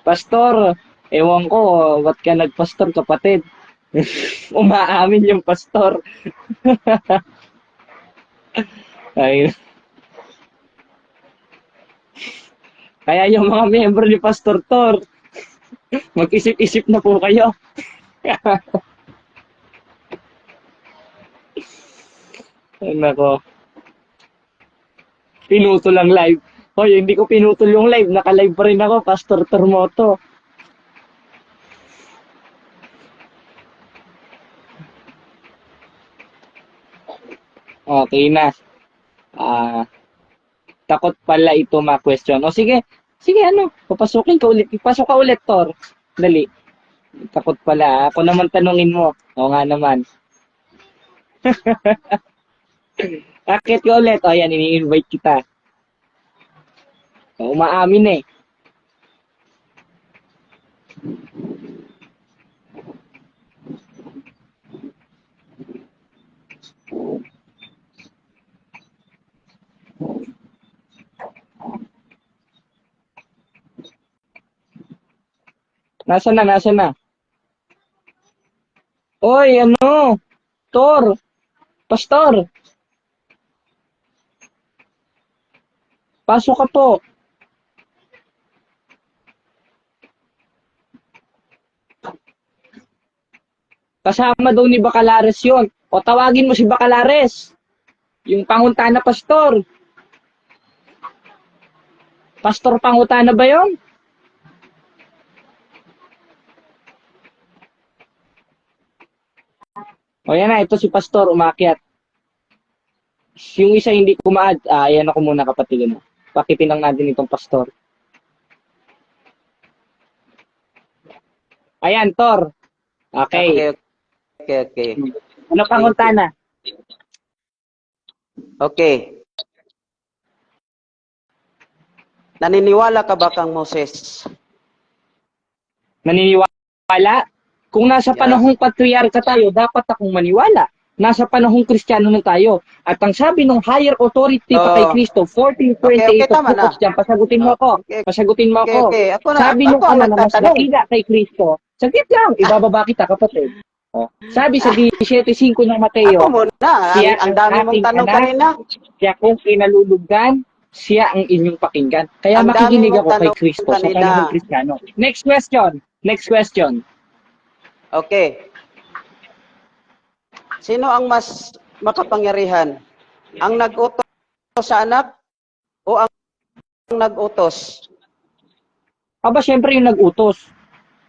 Pastor, ewan ko, ba't ka nagpastor, kapatid? Umaamin yung pastor. Ay. Kaya yung mga miyembro ni Pastor Tor, mag-isip-isip na po kayo. Ay, nako. Pinutol ang live. Hoy, hindi ko pinutol yung live. Naka-live pa rin ako, Pastor Termoto. Okay na. Takot pala ito ma-question. O sige, sige ano, papasukin ka ulit. Ipasok ka ulit, Tor. Dali. Takot pala. Ako naman tanungin mo. O nga naman. Akit ka ulit. O yan, ini-invite kita. O, umaamin eh. Nasaan na, nasaan na? Oy, ano? Tor, Pastor. Pasok ka po. Kasama daw ni Bacalares yon. O tawagin mo si Bacalares. Yung pangutana pastor. Pastor pangutana ba yon? O yan na, ito si pastor umakyat. Yung isa hindi kumaad. Ayan ako muna kapatid. Pakitin lang natin itong pastor. Ayan, Tor. Okay. Okay. Ano pangutana? Okay. Naniniwala ka ba kang Moses? Naniniwala? Kung nasa panahong patriarka tayo, dapat akong maniwala. Nasa panahong Kristiyano na tayo. At ang sabi ng higher authority pa kay Kristo, 14:28 tama na. dyan, pasagutin mo ako. Pasagutin mo ako. Okay. Sabi nung ama na mas dakila kay Kristo, saglit lang, ibababa kita kapatid. Sabi sa 17:5 ng Mateo, Ako muna. Ang dami mong tanong kanina. siya kung kinalulugdan, siya ang inyong pakinggan. Kaya Ang makikinig dami mong ako kay tanong Kristo sa kanina. panahong Kristiyano. Next question. Okay. Sino ang mas makapangyarihan? Ang nag-utos sa anak o ang nag-utos? Aba, syempre yung nag-utos.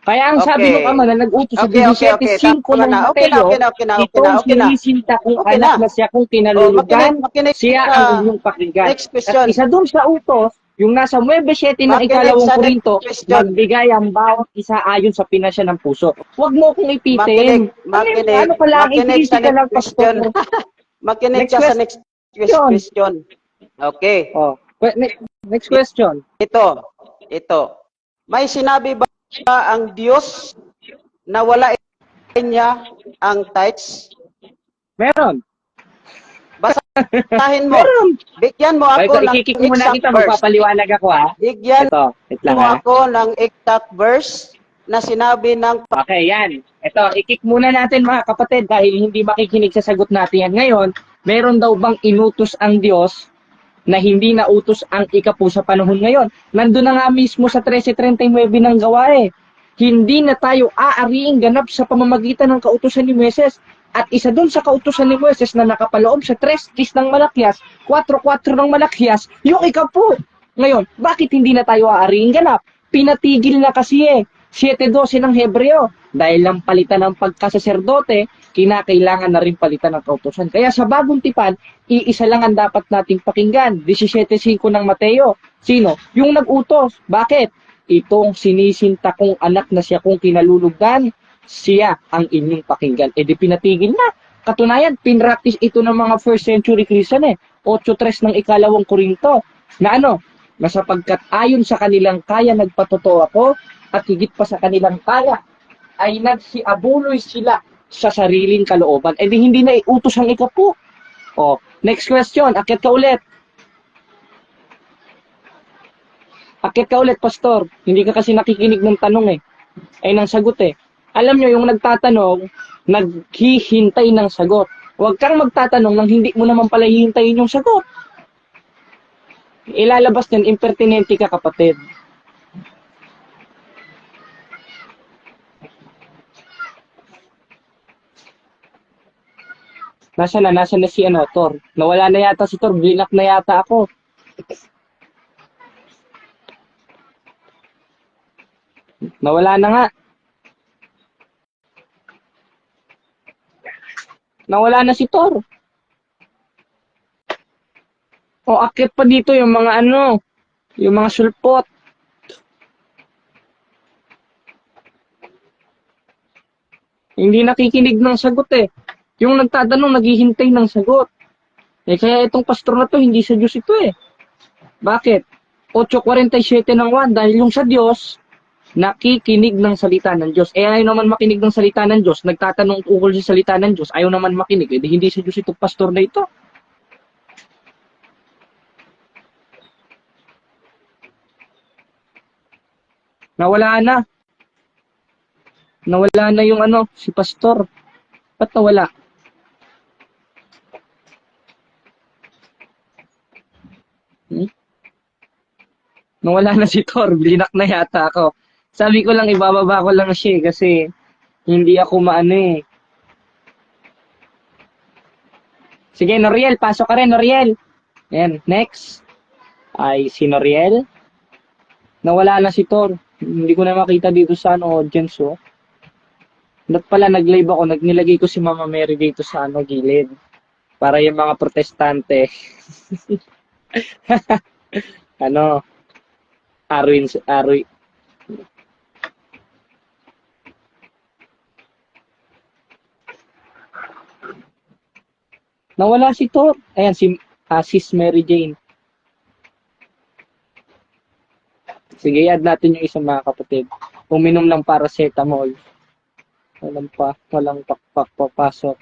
Kaya ang sabi Okay. ng Ama na nag-utos sa Okay, okay, okay. 17:5 Tama ng na. Okay na, Mateo, okay na, okay na, okay na, itong okay na. sinisinta kong Okay anak na. na siya kung Oh, kinalulugan, makinig siya ka. ang inyong pakinggan. Next At question. isa dun sa utos, yung nasa 9:7 ng Makinig ikalawang sa next Korinto, question. magbigay ang bawat isa ayon sa pinasya ng puso. Huwag mo kong ipitin. Ano ka lang, Makinig sa i-critical lang, next question. pastor. Makinig Next ka sa next question. question. Okay. Oh, next question. Ito. May sinabi ba ang Diyos na wala niya ang tithes? Meron. Basahin mo. Meron. Bigyan mo Ito, ako ng ikikik muna exact kita, verse. magpapaliwanag ako ha. Bigyan Ito, wait lang mo ha. ako ng exact verse na sinabi ng Okay, yan. Ito, ikik muna natin mga kapatid dahil hindi makikinig sa sagot natin yan. Ngayon, meron daw bang inutos ang Diyos na hindi nautos ang ikapu sa panahon ngayon? Nandun na nga mismo sa 13:39 ng gawain. Hindi na tayo aariing ganap sa pamamagitan ng kautusan ni Moises. At isa dun sa kautusan ni Moises na nakapaloob sa 3:10 ng Malakyas, 4:4 ng Malakyas, yung ikapu. Ngayon, bakit hindi na tayo aariing ganap? Pinatigil na kasi 7:12 ng Hebreo. Dahil lang palitan ng pagkasaserdote, kinakailangan na rin palitan ng kautusan. Kaya sa bagong tipan, iisa lang ang dapat nating pakinggan. 17:5 ng Mateo. Sino? Yung nag-utos. Bakit? Itong sinisinta kong anak na siya kung kinalulugan, siya ang inyong pakinggan. E di pinatigil na. Katunayan, pinractice ito ng mga first century Christian 8:3 ng ikalawang Korinto. Na ano? Na sapagkat ayon sa kanilang kaya nagpatotoo ako, at higit pa sa kanilang kaya, ay nagsiabuloy sila sa sariling kalooban. E di hindi na iutos ang ikapu. O, next question. Akyat ka ulit. Akyat ka ulit, pastor. Hindi ka kasi nakikinig ng tanong ay ng sagot Alam nyo, yung nagtatanong, naghihintay ng sagot. Huwag kang magtatanong nang hindi mo naman pala hihintayin yung sagot. Ilalabas niyan, impertinente ka, kapatid. Nasaan na si Thor? Nawala na yata si Thor, blinak na yata ako. Nawala na nga. Nawala na si Thor. O, akit pa dito yung mga yung mga sulpot. Hindi nakikinig ng sagot Yung nagtatanong, naghihintay ng sagot. Kaya itong pastor na to, hindi sa Diyos ito Bakit? 8:47 ng 1, dahil yung sa Diyos, nakikinig ng salita ng Diyos. Ayaw naman makinig ng salita ng Diyos, nagtatanong ukol sa salita ng Diyos, ayaw naman makinig. Hindi sa Diyos itong pastor na ito. Nawala na. Nawala na yung si pastor. Ba't nawala? Nawala na si Thor, blinak na yata ako. Sabi ko lang, ibababa ko lang siya kasi hindi ako Sige, Noriel, pasok ka rin, Noriel. Ayan, next. Ay, si Noriel. Nawala na si Thor. Hindi ko na makita dito sa audience, Ba't pala nag-live ako, nilagay ko si Mama Mary dito sa gilid. Para yung mga protestante. Arwin. Nawala si Thor. Ayan, Sis Mary Jane. Sige, add natin yung isang mga kapatid. Uminom lang paracetamol. Walang pakpak papasok.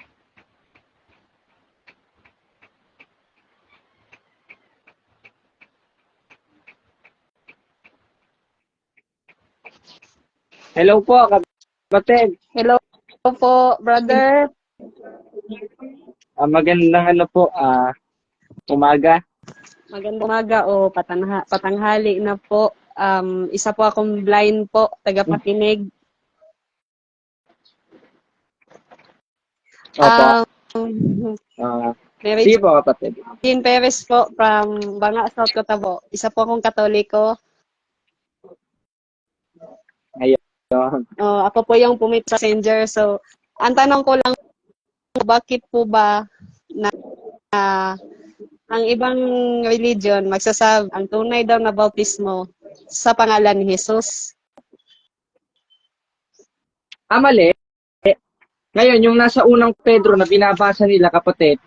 Hello po, kapatid. Hello po, brother. Magandang umaga. Magandang umaga o patanghali na po. Isa po akong blind po, tagapakinig. Opo. Mary Sige po, kapatid. Jean Perez po from Banga, South Cotabato. Isa po akong Katoliko. Ako po yung pumip sa messenger. So, ang tanong ko lang, bakit po ba na ang ibang religion magsasab ang tunay daw na bautismo sa pangalan ni Jesus? Mali. Ngayon, yung nasa unang Pedro na binabasa nila, kapatid,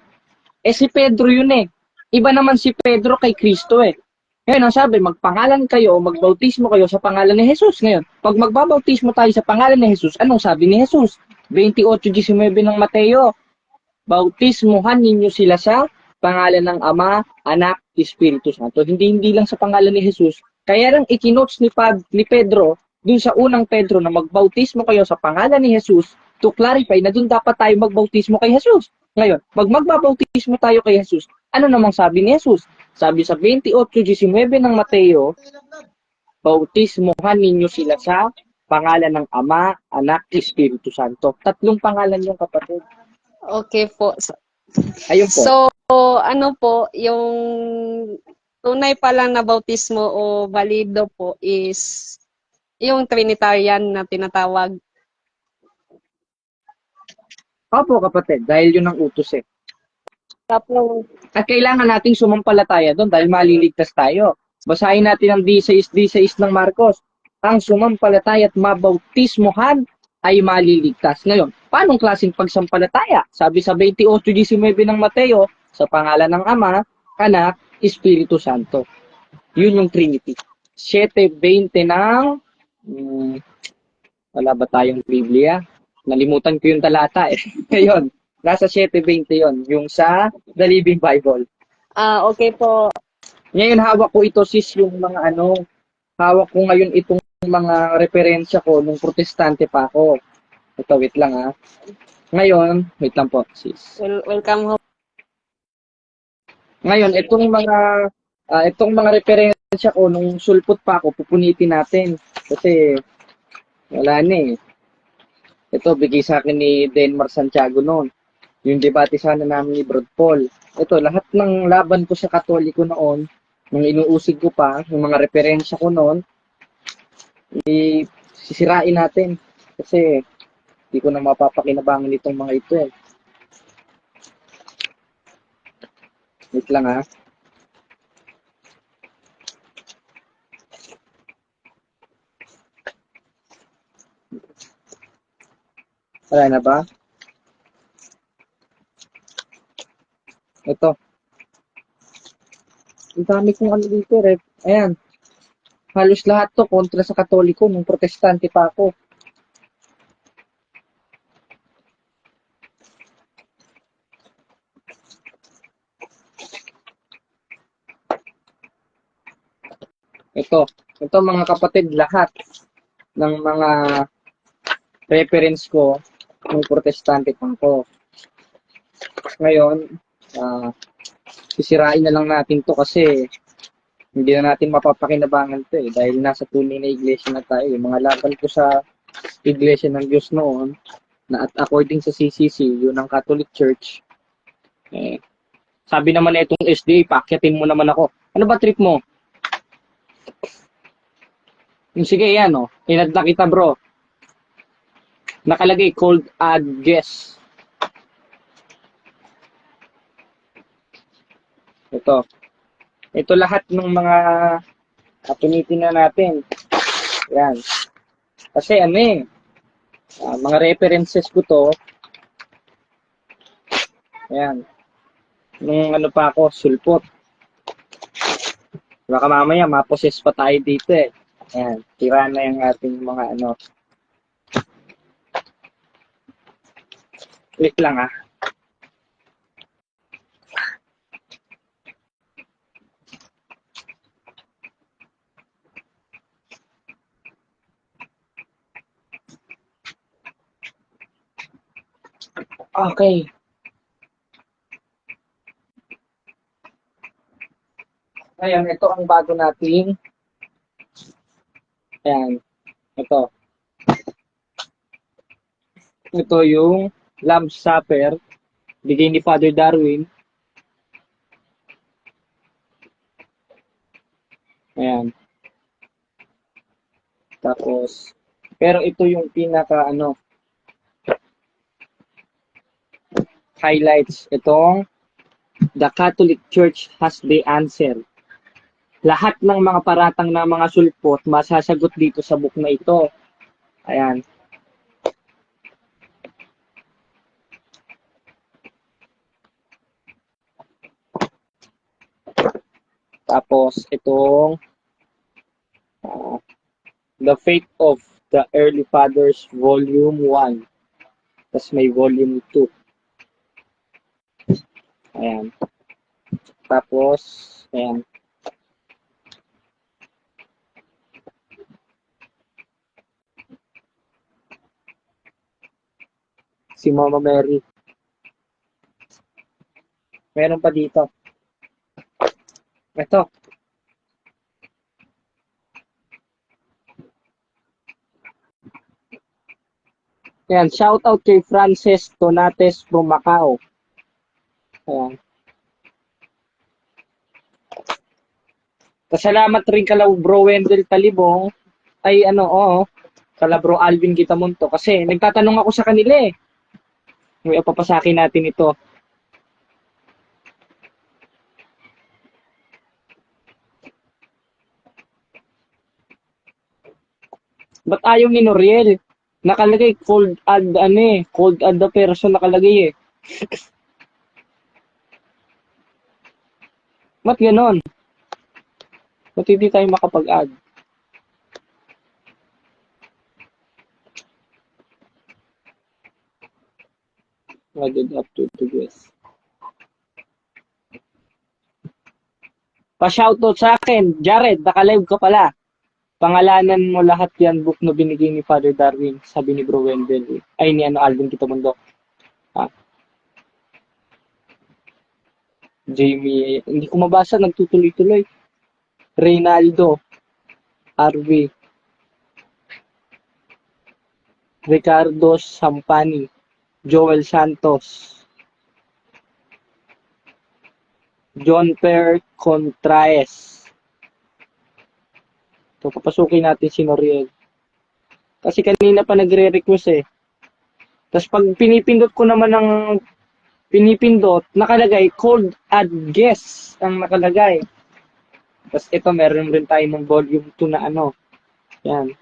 si Pedro yun eh. Iba naman si Pedro kay Kristo eh. Ngayon, ang sabi, magpangalan kayo o magbautismo kayo sa pangalan ni Jesus. Ngayon, pag magbabautismo tayo sa pangalan ni Jesus, anong sabi ni Jesus? 28:19 ng Mateo, bautismuhan ninyo sila sa pangalan ng Ama, Anak, Espiritu Santo. Hindi lang sa pangalan ni Jesus. Kaya lang ikinotes ni Pedro, dun sa unang Pedro na magbautismo kayo sa pangalan ni Jesus, to clarify na dun dapat tayo magbautismo kay Jesus. Ngayon, pag magbabautismo tayo kay Jesus, ano namang sabi ni Jesus? Sabi sa 28:19 ng Mateo, bautismuhan ninyo sila sa pangalan ng Ama, Anak, Espiritu Santo. 3 pangalan yung kapatid. Okay po. Ayun po. So, ano po, yung tunay pa lang na bautismo o valido po is yung Trinitarian na tinatawag. Opo kapatid, dahil yun ang utos eh. Tapos, At kailangan nating sumampalataya doon dahil maliligtas tayo. Basahin natin ang 16:16 ng Marcos. Ang sumampalataya at mabautismohan ay maliligtas. Ngayon, paanong klaseng pagsampalataya? Sabi sa 28:19 ng Mateo, sa pangalan ng Ama, Anak, Espiritu Santo. Yun yung Trinity. 7:20 ng... wala ba tayong Biblia? Nalimutan ko yung talata eh. Ngayon, nasa 7:20 yon, yung sa The Living Bible. okay po. Ngayon hawak ko ito sis yung mga hawak ko ngayon itong mga referensya ko nung protestante pa ako. Ito, wait lang ha. Ngayon, wait lang po sis. Welcome home. Ngayon, itong mga referensya ko nung sulpot pa ako, pupunitin natin. Kasi wala na eh. Ito, bigay sa akin ni Denmar Santiago noon. Yung debate sana namin ni Brad Paul. Ito, lahat ng laban ko sa Katoliko noon, nung inuusig ko pa, yung mga referensya ko noon, sisirain natin. Kasi, hindi ko na mapapakinabangan itong mga ito eh. Wait lang ha. Wala na ba? Ito. Ang dami kong ano dito, rep. Ayan. Halos lahat to kontra sa Katoliko nung protestante pa ako. Ito mga kapatid, lahat ng mga reference ko nung protestante pa ako. Ngayon, sisirain na lang natin to kasi hindi na natin mapapakinabangan to eh dahil nasa tunay na iglesia na tayo. Yung mga laban ko sa iglesia ng Diyos noon na at according sa CCC, yun ang Catholic Church, sabi naman na itong SDA, paakyatin mo naman ako. Ano ba trip mo? Sige yan inad na kita bro. Nakalagay cold add guess. Ito lahat ng mga punitin na natin. Yan. Kasi mga references ko to. Yan. Nung pa ako, sulpot. Baka mamaya maposes pa tayo dito eh. Yan. Tira na yung ating mga Wait lang ah. Okay. Ngayon, ito ang bago nating. Ayan. Ito. Ito yung Lamb's Supper. Bigay ni Father Darwin. Ayan. Tapos, Pero ito yung pinaka highlights. Itong The Catholic Church has the answer. Lahat ng mga paratang ng mga sulpot masasagot dito sa book na ito. Ayan. Tapos itong The Faith of the Early Fathers Volume 1. Tapos may Volume 2. Ayan. Tapos, ayan. Si Mama Mary. Meron pa dito. Ito. Ayan, shout out kay Frances Donates from Macau. Ayan. Pasalamat rin kala Bro Wendell Talibong. Ay kala Bro Alvin Gitamonto. Kasi nagtatanong ako sa kanila eh. May papasakin natin ito. Ba't ayaw ni Noriel? Nakalagay cold add the person nakalagay eh. Ba't ganon? Ba't hindi tayo makapag-add? Added up to guess. Pa-shoutout sa akin, Jared, naka-live ka pala. Pangalanan mo lahat yan book na binigay ni Father Darwin, sabi ni Bro Wendell. Ay, ni Alvin Kitamundo. Jamie, hindi ko mabasa, nagtutuloy-tuloy. Reynaldo, RV, Ricardo Sampani, Joel Santos, John Per Contraes. So, papasukin natin si Noriel. Kasi kanina pa nagre-request eh. Tapos pag pinipindot ko naman ng nakalagay, cold add guess ang nakalagay. Tapos ito, meron rin tayo ng volume 2 na Yan.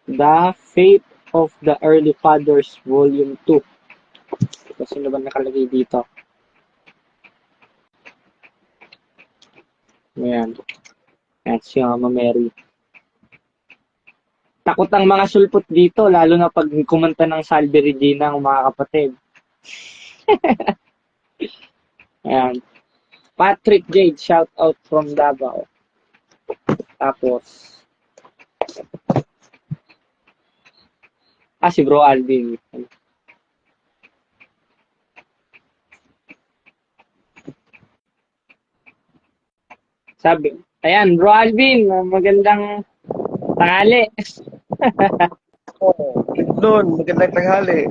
The Faith of the Early Fathers, volume 2. Tapos sino ba nakalagay dito? Ayan. Ayan si Mama Mary. Takot ang mga sulpot dito, lalo na pag kumanta ng Salve Regina ang mga kapatid. Ayan. Patrick Jade, shout out from Davao. Tapos, si Bro Alvin. Sabi, ayan, Bro Alvin, magandang tanghali. Doon, magandang tanghali.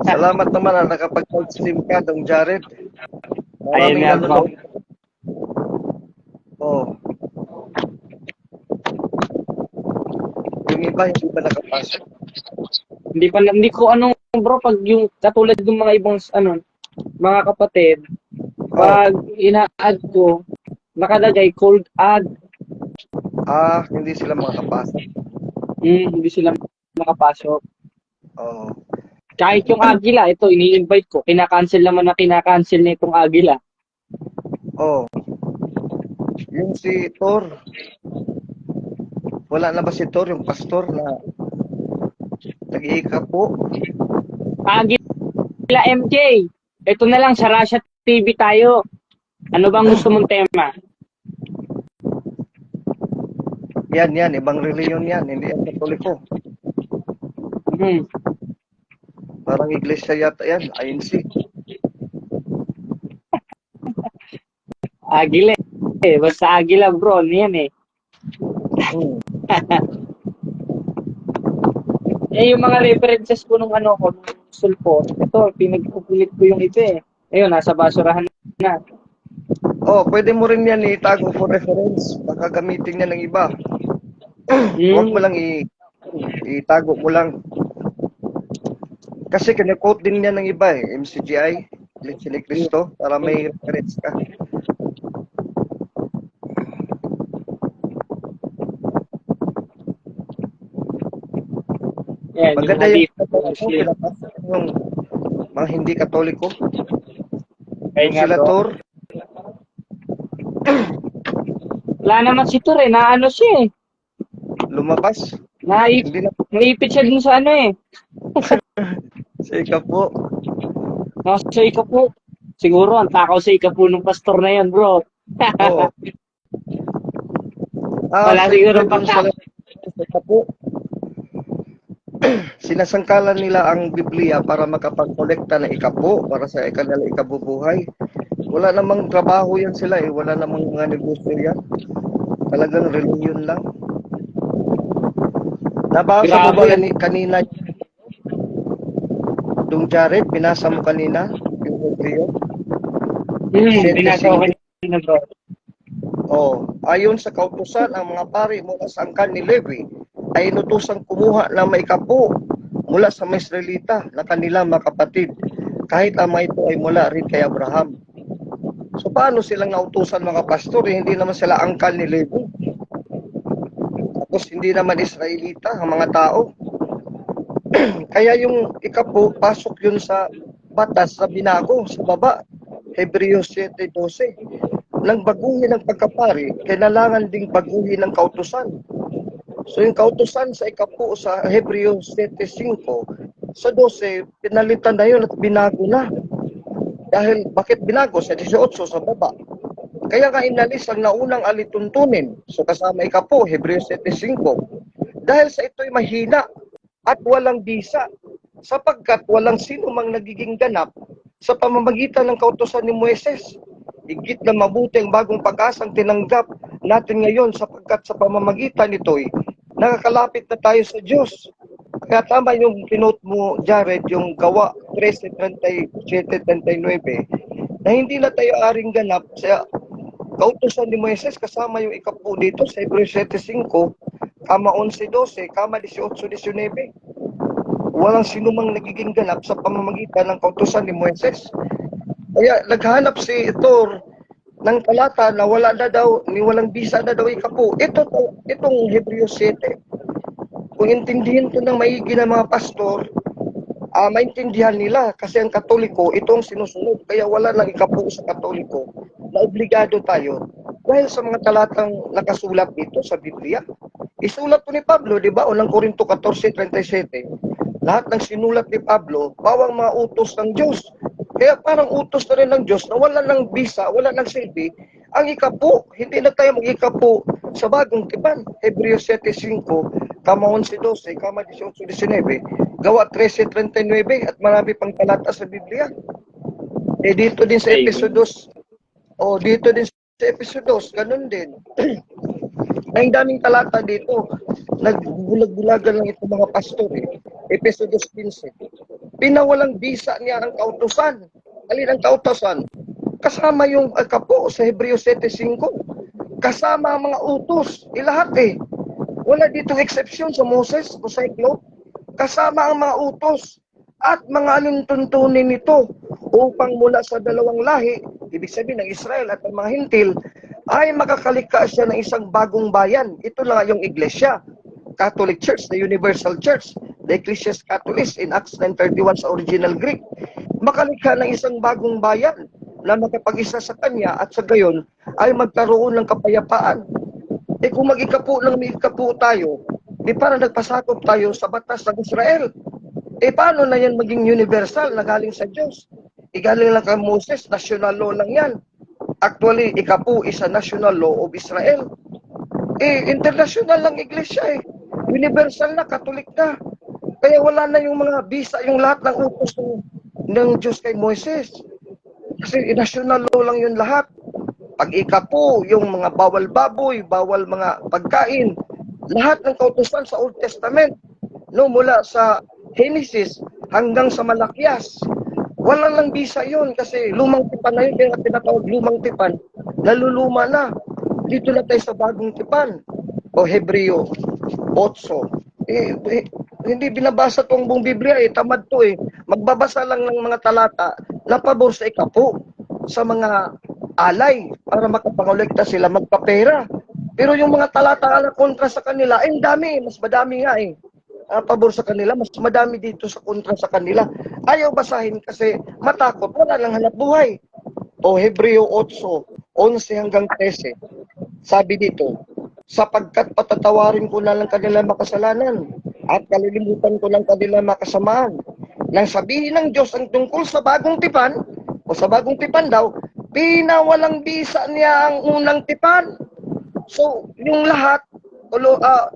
Salamat naman na nakapag-stream ka, Dong Jared. Ayun nga, bro. Yung iba, hindi ba nakapasok? Hindi ko bro, pag yung katulad ng mga ibang mga kapatid, pag ina-add ko, nakalagay cold add. Hindi sila makapasok. Hindi sila makapasok. Oo. Kahit yung Agila, ito, ini-invite ko. Kinakancel naman na kinakancel na itong Agila. Yung si Thor. Wala na ba si Thor, yung pastor na nag-iika po? Agila MJ, ito na lang, sa Russia TV tayo. Ano bang gusto mong tema? Yan, ibang reliyon yan, hindi yan Katoliko. Parang iglesia yata yan, INC. Agila basta Agila bro, yan eh. Yung mga references ko nung sulpo, ito, pinagpupulit ko yung ito eh. Ayun, nasa basurahan na. Pwede mo rin yan itago for reference. Baka gamitin niya ng iba. Huwag mo lang itago mo lang. Kasi kinakot din niya ng iba eh, MCGI, Iglesia ni Cristo, para may reference ka. Yan, yung Maganda hadith yung ng Muslim. yung mga hindi katoliko. Kaya Yung nga sila bro. Tor, Wala naman si Tur eh, naano siya eh. lumabas. Naip, Hindi na naipit siya dun sa ano eh. sa ikapo. Nasa ikapo. Siguro ang takaw sa ikapo ng pastor na yan bro. Oo. Wala Sa siguro dun sa ikapo. Sinasangkalan nila ang Biblia para makapagkolekta ng ikapo para sa kanila ikabubuhay. Wala namang trabaho yan sila eh. Wala namang mga negosyo yan. Talagang religion lang. Nabasa mo ba Grabe. kanina yung Jared? Binasa mo kanina? Yung Hebreo? Binasa ko kanina bro. Oh, ayon sa kautusan, ang mga pari mula sa angkan ni Levi ay inutusang kumuha ng maikapo mula sa mga Israelita na kanilang mga kapatid, kahit ang mga ito ay mula rin kay Abraham. So paano silang nautusan mga pastor? Hindi naman sila angkan ni Levi. Tapos hindi naman Israelita ang mga tao. Kaya yung ikapo, pasok yun sa batas na binago sa baba. Hebreos 7:12. Nang baguhin ng pagkapari, kailangan ding baguhin ng kautusan. So yung kautusan sa ikapo sa Hebreos 7:5, sa 12, pinalitan na yun at binago na. Dahil bakit binago? Sa 18, sa baba. Kaya nga inalis ang naunang alituntunin. So kasama ikapo, Hebreos 7:5. Dahil sa ito'y mahina at walang bisa, sapagkat walang sino mang nagiging ganap sa pamamagitan ng kautusan ni Moises. Higit na mabuti ang bagong pag-asang tinanggap natin ngayon sapagkat sa pamamagitan nito'y nakakalapit na tayo sa Diyos. Kaya tama yung pinot mo, Jared, yung gawa 13:37-39, na hindi na tayo aring ganap sa kautusan ni Moises kasama yung ikapo dito sa Hebreos 7:5, kama 11:12, kama 18:19. Walang sinumang nagiging ganap sa pamamagitan ng kautusan ni Moises. Kaya naghanap si Tor ng talata na wala na daw, ni walang bisa na daw ikapo. Itong Hebreos 7. Kung intindihin ko ng maigi ng mga pastor, maintindihan nila kasi ang Katoliko, itong sinusunod. Kaya wala nang ikapo sa Katoliko na obligado tayo dahil sa mga talatang nakasulat dito sa Biblia. Isulat po ni Pablo, di ba? Unang Korinto 14:37. Lahat ng sinulat ni Pablo, bawang mga utos ng Diyos. Kaya parang utos na rin ng Diyos na wala ng bisa, wala ng silbi, ang ikapo. Hindi na tayo mag-ikapo sa bagong tipan. Hebreos 7:5, kama 11:12, kama 18:19, gawa 13:39, at marami pang talata sa Biblia. Dito din sa Episodos, dito din sa Episodos, ganun din. Ang daming talata dito. Nagbulag-bulagan lang itong mga pastor eh. Episodos 15. Pinawalang bisa niya ang kautusan. Alin ang kautusan? Kasama yung kapo sa Hebreos 7:5. Kasama ang mga utos. Lahat eh. Wala ditong exception sa Moses, Mosaic Law. Kasama ang mga utos at mga alintuntunin nito upang mula sa dalawang lahi, ibig sabihin ng Israel at ng mga Hintil, ay makakalikha siya ng isang bagong bayan. Ito lang yung Iglesia, Catholic Church, the Universal Church, the Ecclesias Catholicos in Acts 9:31 sa original Greek. Makalikha ng isang bagong bayan na makapag-isa sa kanya at sa gayon ay magkaroon ng kapayapaan. Kung mag-ikapo ng mag-ikapo tayo, parang nagpasakop tayo sa batas ng Israel. Paano na yan maging universal na galing sa Diyos? Galing lang kay Moses, national law lang yan. Actually, ikapo is a national law of Israel. International lang iglesia eh. Universal na, Katolik na. Kaya wala na yung mga bisa, yung lahat ng utos ng Diyos kay Moises. Kasi national law lang yun lahat. Pag ikapo, yung mga bawal baboy, bawal mga pagkain, lahat ng kautusan sa Old Testament, no, mula sa Genesis hanggang sa Malakias, wala lang bisa yun kasi lumang tipan na yun, kaya tinatawag lumang tipan, naluluma na. Dito na tayo sa bagong tipan, o Hebreo 8. hindi binabasa tong buong Biblia eh, tamad to eh. Magbabasa lang ng mga talata na pabor sa ikapo, sa mga alay, para makapangolekta sila, magpapera. Pero yung mga talata na kontra sa kanila, eh, dami, mas madami nga eh. Pabor sa kanila, mas madami dito sa kontra sa kanila. Ayaw basahin kasi matakot, wala lang hanap buhay. O Hebreo 8:11 hanggang 13. Sabi dito, sapagkat patatawarin ko na lang kanilang makasalanan at kalilimutan ko lang kanilang makasamaan. Nang sabihin ng Diyos ang tungkol sa bagong tipan, o sa bagong tipan daw, pinawalang bisa niya ang unang tipan. So, yung lahat,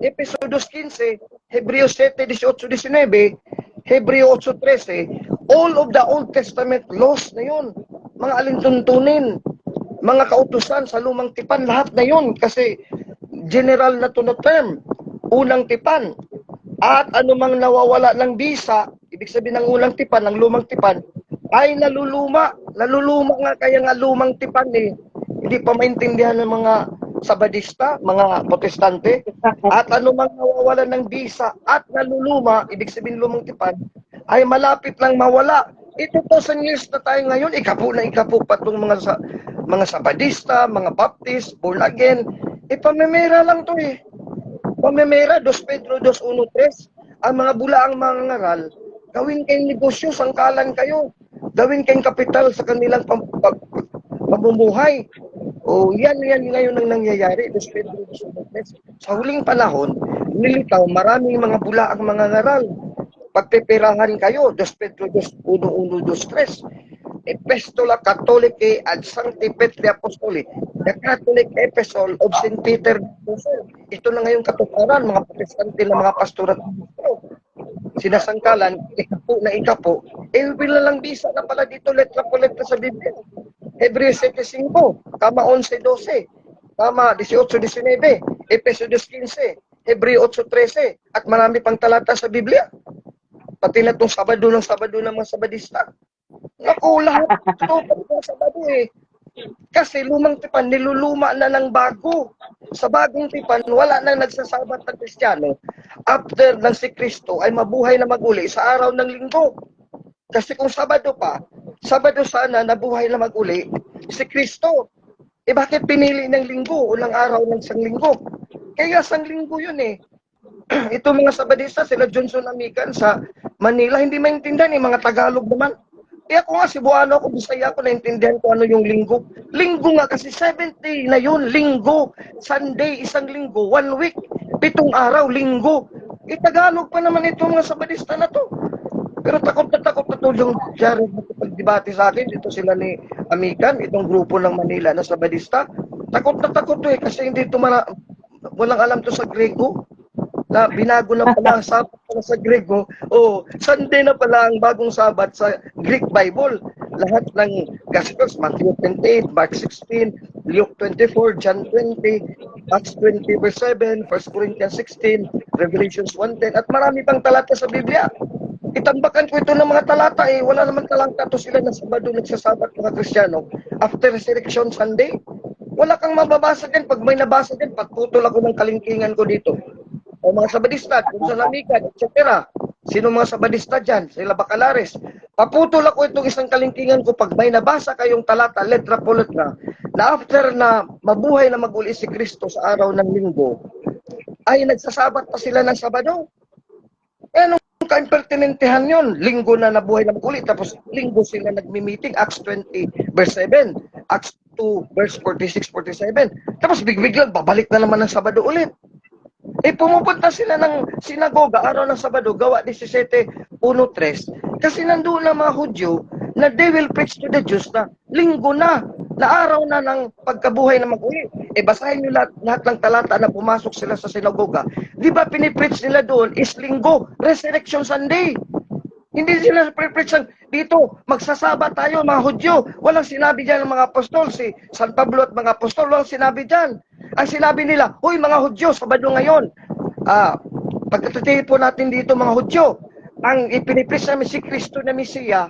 Episodos 15, Hebreo 7:18-19, Hebreo 8:13, all of the Old Testament laws na yun, mga alintuntunin, mga kautusan sa lumang tipan, lahat na yun. Kasi general na to na term, unang tipan. At anumang nawawala ng bisa, ibig sabihin ng unang tipan, ng lumang tipan, ay naluluma. Naluluma nga, kaya nga lumang tipan eh. Hindi pa maintindihan ng mga Sabadista, mga Protestante. At anumang nawawala ng bisa at naluluma, ibig sabihin lumang tipan, ay malapit lang mawala. Ito 2,000 years na tayo ngayon, ikapo pa itong mga Sabadista, mga Baptist, born again. Pamemera lang to eh. Pamemera, 2 Pedro 2:1-3. Ang mga bulaang mangangaral, gawin kayong negosyo, sangkalan kayo. Gawin kayong kapital sa kanilang pamumuhay. O yan ngayon ang nangyayari, 2 Pedro 2:1-3. Sa huling panahon, nilitaw, maraming mga bulaang mangangaral. Pagpeperahan kayo, 2 Pedro 2:1-2-3. Epistola Catholicae ad Sancti Petri Apostoli, the Catholic Epistle of St. Peter the Apostle. Ito na ngayon katuparan, mga protestante na mga pastor at ministro. Sinasangkalan, ikapo. Bilalang bisa na pala dito, letra po letra sa Biblia. Hebreo 7:5, kama 11:12, kama 18:19, Episodos 15, Hebreo 8:13, at marami pang talata sa Biblia. Pati na itong Sabado ng mga Sabadista. Naku, lahat ito ng Sabado eh. Kasi lumang tipan, niluluma na ng bago. Sa bagong tipan, wala nang nagsasabat ng Kristiyano. After ng si Kristo ay mabuhay na maguli sa araw ng linggo. Kasi kung Sabado pa, Sabado sana nabuhay na maguli si Kristo. Bakit pinili ng linggo o ng araw ng isang linggo? Kaya isang linggo yun eh. Ito mga Sabadista, sila Johnson Amican sa Manila, hindi maintindihan eh, mga Tagalog naman. Ako nga, Cebuano ako, Bisaya ako, naintindihan ko ano yung linggo. Linggo nga kasi 70 na yun, linggo. Sunday, isang linggo, 1 week, 7 araw, linggo. Tagalog pa naman itong mga Sabadista na to. Pero takot na to yung Jared na pagdebate sa akin. Ito sila ni Amican, itong grupo ng Manila na Sabadista. Takot na to eh, kasi hindi ito walang alam to sa Grego. Na binago na pala ang Sabat pala sa Grego. Sunday na pala ang bagong Sabat sa Greek Bible. Lahat ng Gospels, Matthew 28, Mark 16, Luke 24, John 20, Acts 20:7, 1 Corinthians 16, Revelations 1:10, at marami pang talata sa Biblia. Itambakan ko ito ng mga talata eh. Wala naman talata to sila na Sabado nagsasabat mga Kristiyano. After Resurrection Sunday, wala kang mababasa din. Pag may nabasa din, patputol ako ng kalingkingan ko dito. O mga Sabadista, kung sa Lamigan, etc. Sino mga Sabadista dyan? Sila Bacalares. Paputol ako itong isang kalingkingan ko pag may nabasa kayong talata, letra po letra, na after na mabuhay na maguli si Kristo sa araw ng linggo, ay nagsasabat pa sila ng Sabado. Anong ka-impertinentehan yun? Linggo na nabuhay na maguli, tapos linggo sila nagmi-meeting, Acts 20:7, Acts 2:46-47. Tapos biglang babalik na naman ng Sabado ulit. Pumupunta sila ng sinagoga araw ng Sabado, gawa 17:1-3. Kasi nandoon ang mga Hudyo na they will preach to the Jews na linggo na araw na ng pagkabuhay na maguli. Basahin nyo lahat ng talata na pumasok sila sa sinagoga. Di ba pinipreach nila doon is linggo, Resurrection Sunday. Hindi sila preach dito, magsasaba tayo mga Hudyo. Walang sinabi dyan ng mga apostol, si San Pablo at mga apostol, walang sinabi dyan. Ang sinabi nila, huy mga Hudyo, Sabado ngayon. Pagkatitihin po natin dito mga Hudyo, ang ipinipreach namin si Kristo na Mesiya,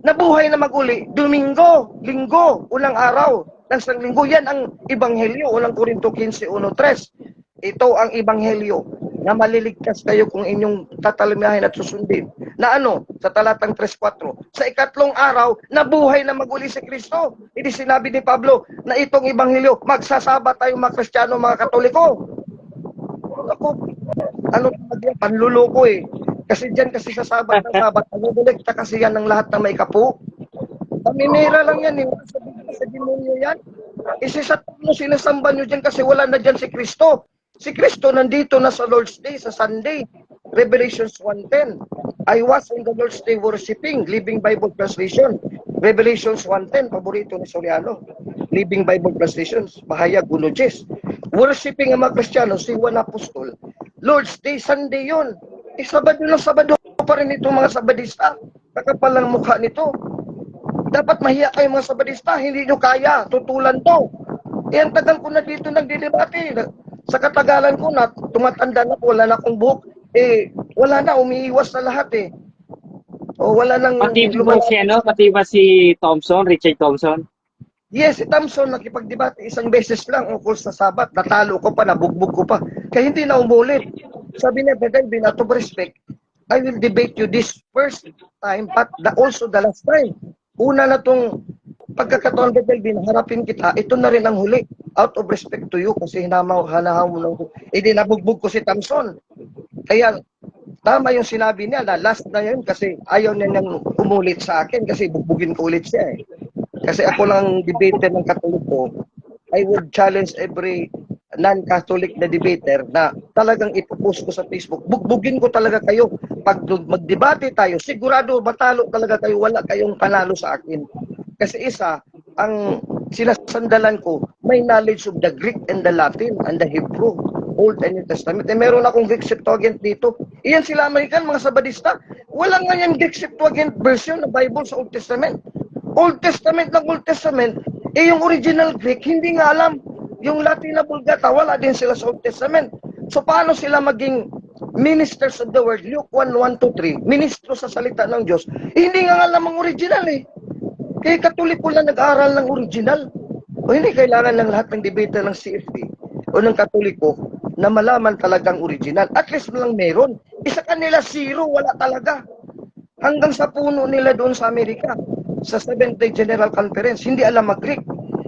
nabuhay na maguli, Domingo, linggo, unang araw ng isang linggo. Yan ang Ebanghelyo, unang Korinto 15:1-3. Ito ang Ebanghelyo. na maliligtas kayo kung inyong tatalimihin at susundin. Na ano? Sa talatang 3:4. Sa ikatlong araw, nabuhay na maguli si Kristo. Hindi sinabi ni Pablo na itong ebanghelyo, magsasaba tayong mga Kristiyano, mga Katoliko. Ako, ano talaga, panluloko eh. Kasi dyan kasi sa sabat na sabat, nabubulikta kasi yan ng lahat na may kapo. Paminira lang yan eh. Sa demonyo yan. Isisatap mo, sinasamba nyo dyan kasi wala na dyan si Kristo. Si Kristo nandito na sa Lord's Day, sa Sunday. Revelations 1:10. I was in the Lord's Day worshiping, Living Bible Translation. Revelations 1:10, paborito ni Soriano. Living Bible Translations, Bahayag 1:10. Worshiping ang mga Kristiyano, si Juan Apostol. Lord's Day, Sunday yun. Sabado ng Sabado pa rin itong mga Sabadista. Kakapal ang mukha nito. Dapat mahiya kayo mga Sabadista, hindi nyo kaya, tutulan to. Ang tagal ko na dito nagdidebate. Sa katagalan ko na, tumatanda na ko, wala na akong buhok. Wala na, umiiwas na lahat eh. O wala nang... Pati ba si Thompson, Richard Thompson? Yes, si Thompson nakipagdebate isang beses lang ukol sa Sabat. Natalo ko pa, nabugbog ko pa. Kaya hindi na umulit. Sabi niya, Brother Elvin, out of respect, I will debate you this first time, but also the last time. Una na tong pagkakataon, Brother Elvin, harapin kita, ito na rin ang huli. Out of respect to you, kasi hanahaw mo lang ko. Di nabugbog ko si Thompson. Kaya, tama yung sinabi niya na last na yun kasi ayaw niya nang umulit sa akin kasi bugbugin ko ulit siya eh. Kasi ako lang debater ng Katoliko, I would challenge every non-Catholic na debater na talagang ipopost ko sa Facebook. Bugbugin ko talaga kayo. Pag magdebate tayo, sigurado matalo talaga kayo. Wala kayong panalo sa akin. Kasi isa, ang sinasandalan ko, may knowledge of the Greek and the Latin and the Hebrew, Old and New Testament. Meron akong Greek Septuagint dito. Iyan sila American, mga Sabadista. Walang nga yan Greek Septuagint version ng Bible sa Old Testament. Old Testament ng Old Testament, yung original Greek, hindi nga alam. Yung Latin na Vulgata, wala din sila sa Old Testament. So paano sila maging ministers of the word? Luke 1:1-3, ministro sa salita ng Diyos. Hindi nga alam ang original eh. Kaya Katoliko lang nag-aaral ng original. O hindi kailangan ng lahat ng debater ng CFD o ng Katoliko na malaman talagang original. At least lang meron. Isa kanila zero, wala talaga. Hanggang sa puno nila doon sa Amerika, sa Seventh-day General Conference, hindi alam mag-Greek.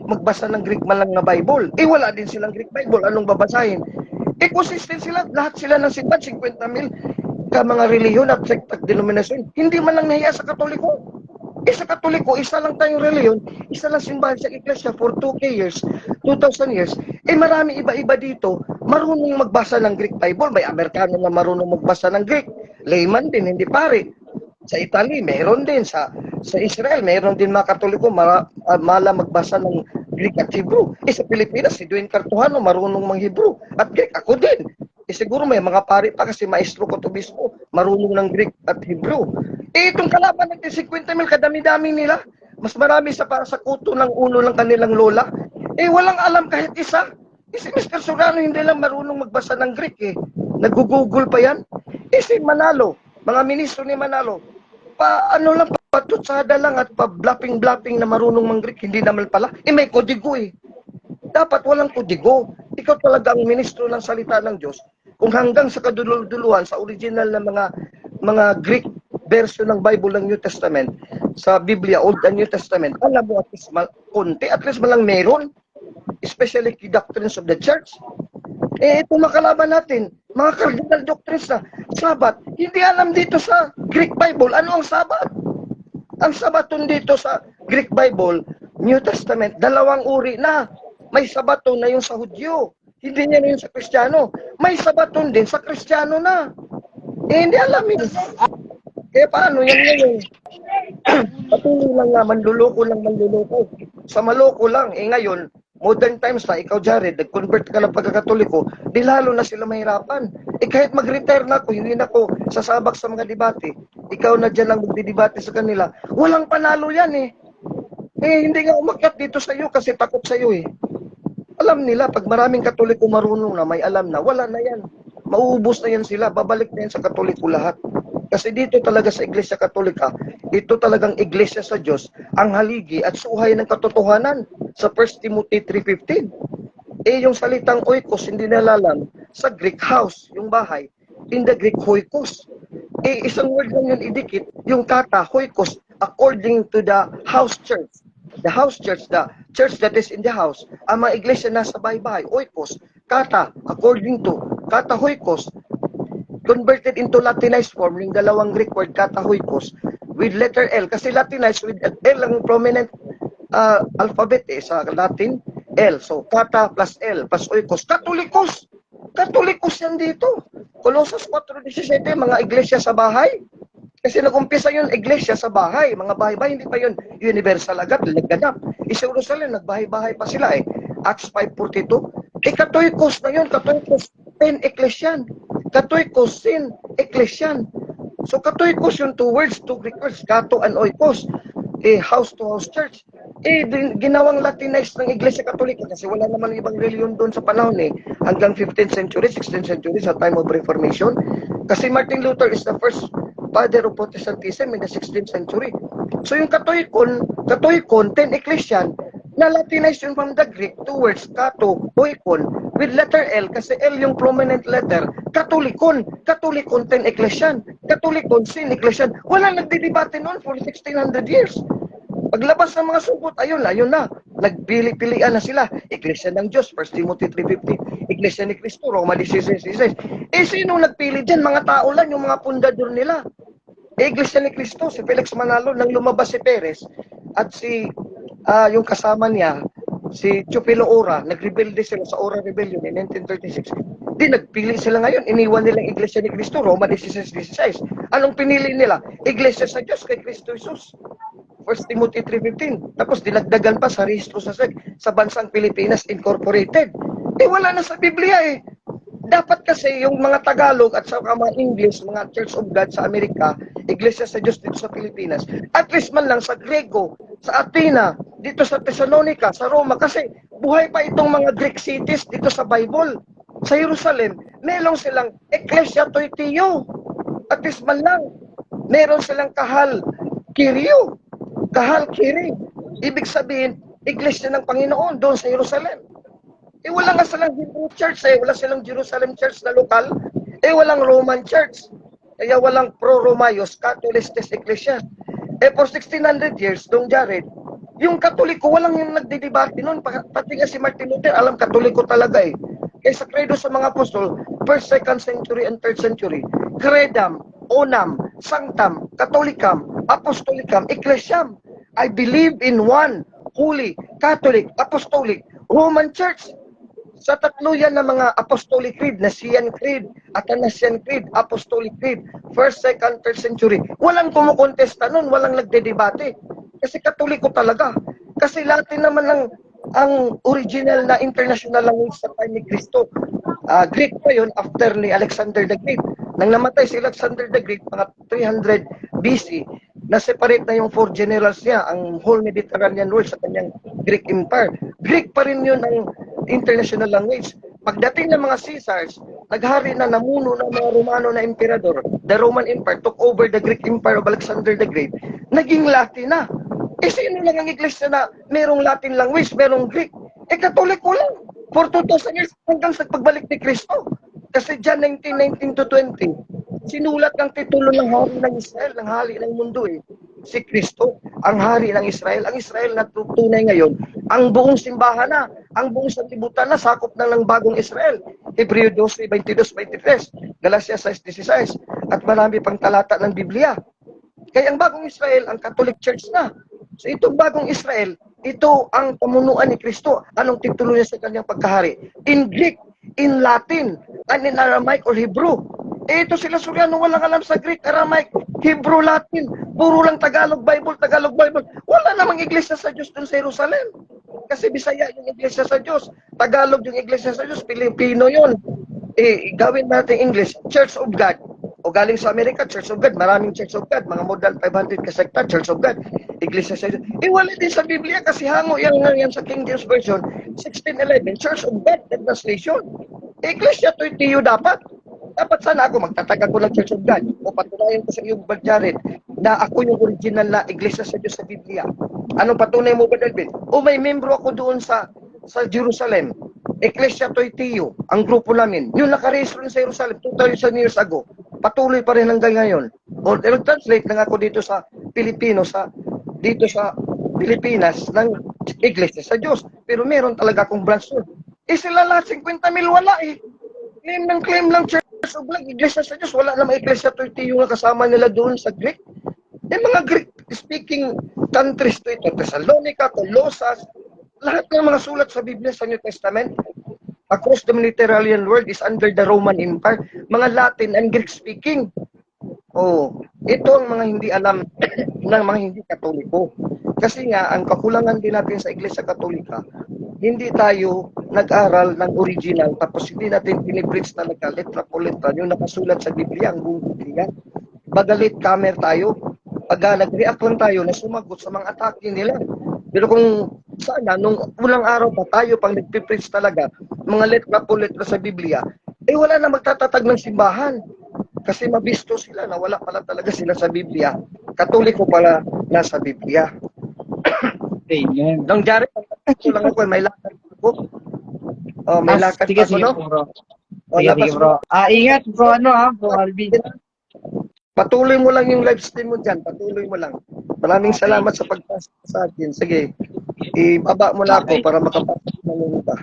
Magbasa ng Greek man lang na Bible. Wala din silang Greek Bible. Anong babasahin? Consistent sila. Lahat sila ng simbahan, 50,000 ka mga reliyon at sekta at denominasyon. Hindi man lang nahiya sa Katoliko. Sa Katoliko, isa lang tayong reliyon, isa lang simbahan sa Iglesia for 2K years, 2,000 years. Marami iba-iba dito, marunong magbasa ng Greek Bible. May Amerikano na marunong magbasa ng Greek. Layman din, hindi pare. Sa Italy, meron din. Sa Israel, meron din mga Katoliko mala magbasa ng Greek at Hebrew. Sa Pilipinas, si Dwayne Cartuhano, marunong mang Hebrew. At Greek, ako din. Siguro may mga pare pa kasi maestro ko to mismo, marunong ng Greek at Hebrew. Itong kalaban natin, 50,000, kadami-dami nila. Mas marami para sa kuto ng ulo ng kanilang lola. Walang alam kahit isa. Si Mr. Soriano hindi lang marunong magbasa ng Greek eh. Nag-google pa yan. Si Manalo, mga ministro ni Manalo, patutsada lang at pa-blapping-blapping na marunong mang Greek, hindi naman pala. May kodigo eh. Dapat walang kodigo. Ikaw talaga ang ministro ng salita ng Diyos. Kung hanggang sa kadululuhan, sa original na mga Greek version ng Bible ng New Testament, sa Biblia, Old and New Testament, alam mo at least konti, at least malang meron, especially key doctrines of the church. Ito makalaban natin, mga cardinal doctrines na, Sabat, hindi alam dito sa Greek Bible, ano ang Sabat? Ang Sabaton dito sa Greek Bible, New Testament, dalawang uri na. May Sabaton na yung sa Hudyo, hindi niya na yung sa Kristiyano. May Sabaton din sa Kristiyano na. Hindi alam yun. Kaya paano yan ngayon? Patuloy lang nga, manluloko. Sa maloko lang, ngayon, modern times na, ikaw Jared, nag-convert ka ng pagkakatoliko, di lalo na sila mahirapan. Kahit mag-retire na ako, hindi na ako sasabak sa mga debate, ikaw na dyan lang magdidebate sa kanila, walang panalo yan eh. Hindi nga umakyat dito sa iyo kasi takot sa iyo eh. Alam nila, pag maraming Katoliko marunong na, may alam na, wala na yan. Mauubos na yan sila, babalik na yan sa Katoliko lahat. Kasi dito talaga sa Iglesia Katolika, dito talagang Iglesia sa Diyos, ang haligi at suhay ng katotohanan sa 1 Timothy 3:15. Yung salitang oikos, hindi nalalam, Sa Greek, house, yung bahay. In the Greek, oikos. Isang word lang yun idikit, yung kata, oikos, according to the house church. The house church, the church that is in the house. Ang mga iglesia nasa bahay-bahay, oikos. Kata, according to, kata oikos, converted into Latinized form, yung dalawang Greek word, kata oikos, with letter L. Kasi Latinized with L ang prominent alphabet sa Latin, L. So, kata plus L plus oikos. Katolikos! Katolikos yan dito. Colossus 4:17, mga iglesia sa bahay. Kasi nag-umpisa yun, iglesia sa bahay. Mga bahay-bahay, hindi pa yun universal agad, nagganap. Sa Jerusalem, nagbahay-bahay pa sila Acts 5:42. Katolikos na yun, katolikos, ten ecclesian. Katolikos, sin, ecclesian. So, katolikos yung two words, two Greek words, kato and oikos. House-to-house church. Ginawang Latinized ng Iglesia Katolika kasi wala naman ibang reliyon doon sa panahon hanggang 15th century, 16th century sa time of Reformation. Kasi Martin Luther is the first father of Protestantism in the 16th century. So yung Katolikon, ten ecclesian, na Latinized yun from the Greek, two words, kato, oikon, with letter L, kasi L yung prominent letter, Katolikon, ten ecclesian, Katolikon, sin ecclesian. Wala nagdidebate noon for 1600 years. Paglabas ng mga sugot, ayun na. Nagpili-pilian na sila. Iglesia ng Diyos, 1 Timothy 3:15. Iglesia ni Cristo, Roma 16:16. Sino nagpili dyan? Mga tao lang, yung mga pundador nila. Iglesia ni Cristo, si Felix Manalo, nang lumabas si Perez, at yung kasama niya, si Chupilo Ora, nagrebelde sila sa Ora Rebellion in 1936. Di nagpili sila ngayon, iniwan nilang Iglesia ni Cristo, Roma 16:16. Anong pinili nila? Iglesia sa Diyos kay Cristo Jesus. 1 Timothy 3:15. Tapos dinagdagan pa sa rehistro sa bansang Pilipinas Incorporated. Wala na sa Biblia Dapat kasi yung mga Tagalog at sa mga English, mga Church of God sa Amerika, Iglesia sa Diyos dito sa Pilipinas, at least man lang sa Grego, sa Athena, dito sa Thessalonica, sa Roma, kasi buhay pa itong mga Greek cities dito sa Bible. Sa Jerusalem, meron silang Ecclesia Toitio. At least man lang, meron silang kahal, Kyrio. Kahal, Kiri. Ibig sabihin, iglesia ng Panginoon doon sa Jerusalem. Wala nga silang Hebrew church wala silang Jerusalem church na lokal. Walang Roman church. Kaya walang pro-Romayos, Catholicist Ecclesia. For 1600 years, Dong Jared, yung Katoliko, walang yung nagdidebate noon. Pati nga si Martin Luther, alam Katoliko talaga Kaya sa credo sa mga apostol, 1st, 2nd century, and 3rd century, credam, onam, sanctam, catholicam, apostolicam, ecclesiam. I believe in one holy, Catholic, Apostolic, Roman Church. Sa tatlo yan na mga Apostolic Creed, Nicene Creed, Athanasian Creed, Apostolic Creed, 1st, 2nd, 3rd century. Walang kumukontesta nun, walang nagdedebate. Kasi Katoliko talaga. Kasi Latin naman ang original na international language sa time ni Cristo. Greek pa yun after ni Alexander the Great. Nang namatay si Alexander the Great, mga 300 BC, na-separate na yung four generals niya, ang whole Mediterranean world sa kanyang Greek Empire. Greek pa rin yun ang international language. Pagdating ng mga Caesars, naghari na namuno ng mga Romano na emperador. The Roman Empire took over the Greek Empire of Alexander the Great. Naging Latin na. Sino lang ang iglesia na merong Latin language, merong Greek? Katoliko lang. For 2,000 years hanggang sa pagbalik ni Cristo. Kasi John 19:19 to 20, sinulat ng titulo ng hari ng Israel, ng hari ng mundo si Kristo, ang hari ng Israel. Ang Israel na tunay ngayon, ang buong simbahan na, ang buong sanlibutan na, sakop na ng bagong Israel. Hebreo 12, 22, 23, Galatia 6:16, at marami pang talata ng Biblia. Kaya ang bagong Israel, ang Catholic Church na. So itong bagong Israel, ito ang pamunuan ni Kristo. Anong titulo niya sa kanyang pagkahari? In Greek, in Latin, and in Aramaic or Hebrew. Ito sila Suryano, walang alam sa Greek, Aramaic, Hebrew, Latin. Puro lang Tagalog Bible, Tagalog Bible. Wala namang iglesia sa Diyos dun sa Jerusalem. Kasi Bisaya yung iglesia sa Diyos. Tagalog yung iglesia sa Diyos. Pilipino yun. Gawin natin English, Church of God. O galing sa Amerika, Church of God. Maraming Church of God. Mga more than 500 kasekta, Church of God. Iglesia sa Diyos. Wala din sa Biblia kasi hango yan sa King James Version. 1611, Church of God, the translation. Iglesia to itiyo dapat. Dapat sana ako magtatag ako ng Church of God. O patunayan ko sa iyo, Brad Jared, na ako yung original na iglesia sa Diyos sa Biblia. Anong patunay mo ba, Dalvin? O may membro ako doon sa Jerusalem. Ecclesia Toitio, ang grupo namin. Yung nakarehistro sa Jerusalem 2,000 years ago. Patuloy pa rin hanggang ngayon. O translate lang ako dito sa Pilipino, dito sa Pilipinas ng Iglesia sa Diyos. Pero meron talaga akong branch doon. Sila lahat 50,000 wala eh. Claim lang Church of God, Iglesia sa Diyos. Wala namang Iglesia Toitio na kasama nila doon sa Greek. Mga Greek-speaking countries to ito. Thessalonica, Colossus, lahat ng mga sulat sa Biblia sa New Testament across the Mediterranean world is under the Roman Empire. Mga Latin and Greek speaking. Oh, ito ang mga hindi alam ng mga hindi Katoliko. Kasi nga, ang kakulangan din natin sa Iglesia Katolika, hindi tayo nag-aral ng original tapos hindi natin pinipreach talaga letra po letra yung nakasulat sa Biblia, ang buong Biblia. Bagalit kamer tayo. Pag nag-react lang tayo na sumagot sa mga atake nila. Pero kung sana, nung unang araw pa tayo pang nagpipreach talaga, mga letra po letra sa Biblia, wala na magtatatag ng simbahan. Kasi mabisto sila na wala pala talaga sila sa Biblia. Katoliko pala nasa Biblia. Amen. Nung Jared, ito lang ako, may lakad ako. Oh, may lakad Sige, ako, sige, no? bro. Oh, Sige, labas sige, bro. Ingat, bro, bro Alvin. Patuloy mo lang yung live stream mo dyan. Patuloy mo lang. Maraming salamat sa pagpasa sa akin. Sige, ibaba mo na ako para makapasok ng iba.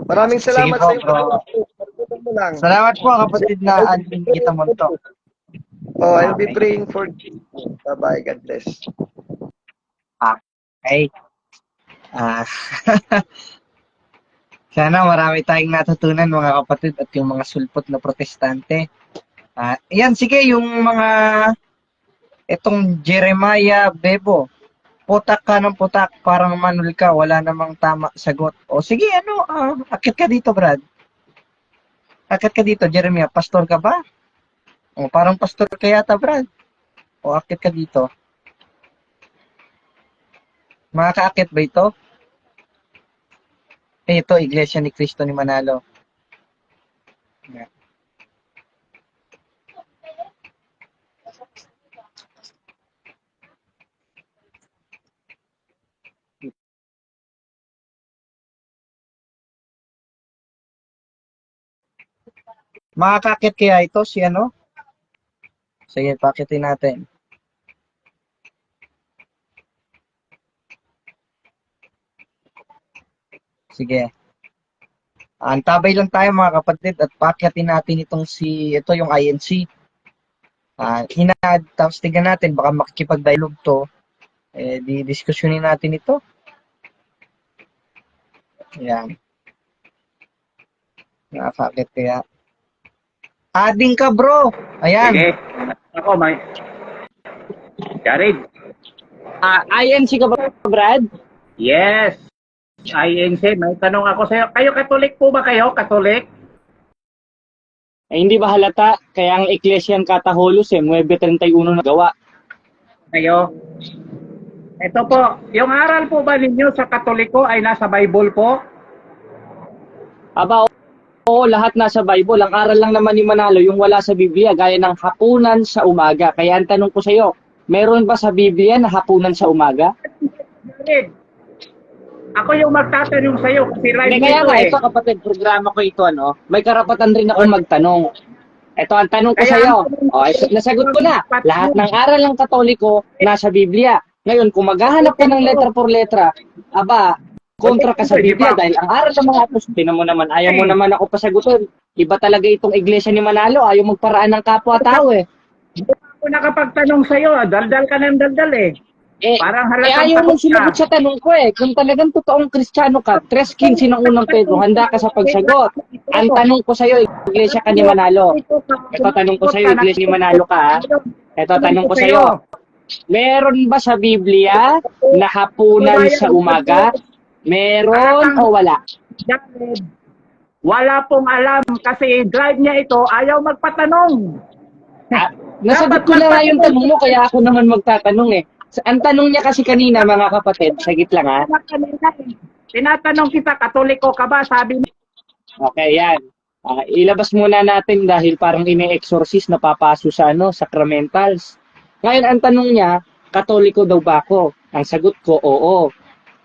Maraming salamat Sige sa po, bro. iyo. Patuloy mo lang. Salamat po, kapatid na Alvin kita mo to. Oh, I'll be praying for you. Bye-bye. God bless. Okay. Ah, sana marami tayong natutunan mga kapatid at yung mga sulpot na protestante. Yan, sige, yung mga itong Jeremiah Bebo, putak ka ng putak, parang manul ka, wala namang tama sagot. O sige, akit ka dito, Brad. Akit ka dito, Jeremiah, pastor ka ba? O parang pastor ka yata, Brad. O akit ka dito. Makakaakit ba ito? Ito, Iglesia ni Cristo ni Manalo. Yan. Makakakit kaya ito si ano? Sige, pakitin natin. Sige. Antabay lang tayo mga kapatid at pakyatin natin ito yung INC. Tapos tignan natin, baka makikipag-dialogue to. Di-diskusyonin natin ito. Ayan. Nakakakit kaya. Adding ka bro. Ayan. Sige. Ako, may... Jared. INC ka ba, Brad? Yes. INC, may tanong ako sa'yo. Kayo, Katolik po ba kayo? Katolik? Hindi ba halata? Kaya ang Ecclesian Catholicos 9:31 na gawa. Kayo? Ito po, yung aral po ba ninyo sa Katoliko ay nasa Bible po? Aba, oo, lahat nasa Bible. Ang aral lang naman ni Manalo, yung wala sa Biblia, gaya ng hapunan sa umaga. Kaya ang tanong ko sa iyo, meron ba sa Biblia na hapunan sa umaga? Jared, ako yung magtatanong sa'yo kasi right Kaya nito nga, eh. ito kapatid, programa ko ito, may karapatan rin ako magtanong. Ito ang tanong ko Kaya sa iyo. ang- Nasagot ko na. Lahat ng aral ng Katoliko nasa Biblia. Ngayon, kung maghahanap ka ng letra por letra, aba, kontra ka sa Biblia dahil ang aral ng mga apostol, tinan mo naman, ayaw mo naman ako pasagutin. Iba talaga itong iglesia ni Manalo, ayaw magparaan ng kapwa-tao eh. Ako nakapagtanong sa'yo, daldal ka ng daldal eh. Parang halatang ayaw mong takot sumagot ka. sa tanong ko eh. Kung talagang totoong Kristiyano ka, 3:15 ng unang Pedro, handa ka sa pagsagot. Ang tanong ko sa'yo, iglesia ka ni Manalo. Ito tanong ko sa'yo, iglesia ni Manalo ka ha? Ito tanong ko sa'yo. Meron ba sa Biblia na hapunan sa umaga? Meron o wala? Jared, wala pong alam kasi drive niya ito, ayaw magpatanong. Nasagot ko na nga yung tanong mo, kaya ako naman magtatanong eh. Ang tanong niya kasi kanina, mga kapatid, sagit lang ha. Tinatanong kita, Katoliko ka ba? Sabi niya, Okay, yan. Ilabas muna natin dahil parang ine-exorcist na papaso sa sacramentals. Ngayon, ang tanong niya, Katoliko daw ba ako? Ang sagot ko, oo.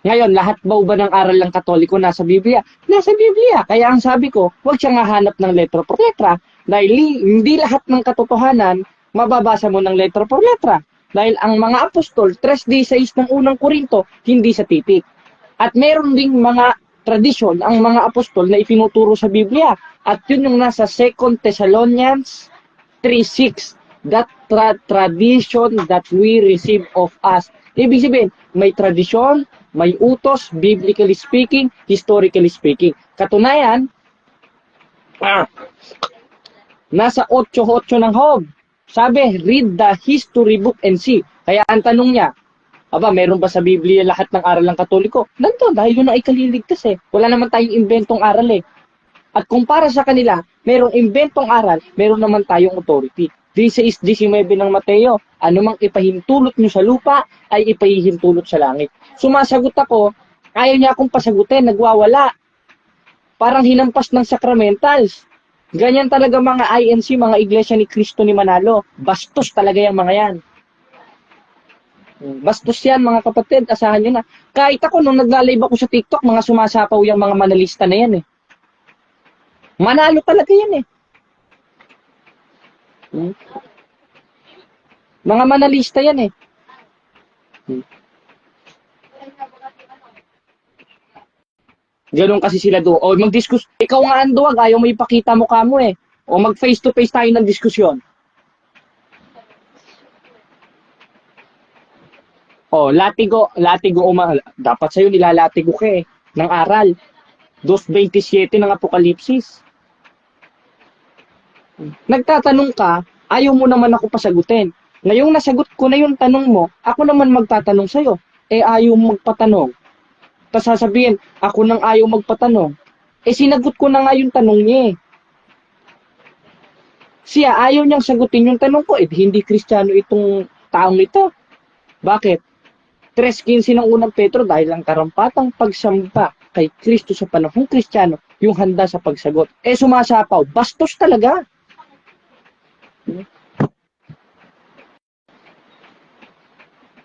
Ngayon, lahat ba ng aral ng Katoliko nasa Biblia? Nasa Biblia. Kaya ang sabi ko, huwag siyang hahanap ng letra por letra dahil hindi lahat ng katotohanan mababasa mo ng letra por letra. Dahil ang mga apostol, 3:16 ng unang Korinto, hindi sa titik. At meron ding mga tradisyon ang mga apostol na itinuturo sa Biblia. At yun yung nasa 2 Thessalonians 3:6. That tradition that we receive of us. Ibig sabihin, may tradisyon, may utos, biblically speaking, historically speaking. Katunayan, nasa 8:8 ng Job. Sabi, read the history book and see. Kaya ang tanong niya, meron ba sa Biblia lahat ng aral ng Katoliko? Nandun, dahil yun ang ikaliligtas eh. Wala naman tayong inventong aral eh. At kung para sa kanila, merong inventong aral, meron naman tayong authority. 16:19 ng Mateo, anumang ipahintulot nyo sa lupa, ay ipahihintulot sa langit. Sumasagot ako, ayaw niya akong pasagutin, nagwawala. Parang hinampas ng sacramentals. Ganyan talaga mga INC, mga Iglesia ni Cristo ni Manalo. Bastos talaga yung mga yan. Bastos yan mga kapatid, asahan nyo na. Kahit ako, nung nagla-live ako sa TikTok, mga sumasapaw yung mga manalista na yan eh. Manalo talaga yan eh. Mga manalista yan eh. Ganun kasi sila doon. O mag-discuss. Ikaw nga ang duwag, ayaw mo ipakita mukha mo eh. O mag face to face tayo ng diskusyon. O, latigo, dapat sa'yo nilalatigo ka eh, ng aral. 2:27 ng Apokalipsis. Nagtatanong ka, ayaw mo naman ako pasagutin. Ngayong nasagot ko na yung tanong mo, ako naman magtatanong sa'yo. Ayaw magpatanong. Tapos sasabihin, ako nang ayaw magpatanong. Sinagot ko na nga yung tanong niya eh. Siya, ayaw niyang sagutin yung tanong ko. Hindi Kristiyano itong taong ito. Bakit? 3:15 ng unang Petro dahil ang karampatang pagsamba kay Kristo sa panahong Kristiyano, yung handa sa pagsagot. Sumasapaw, bastos talaga.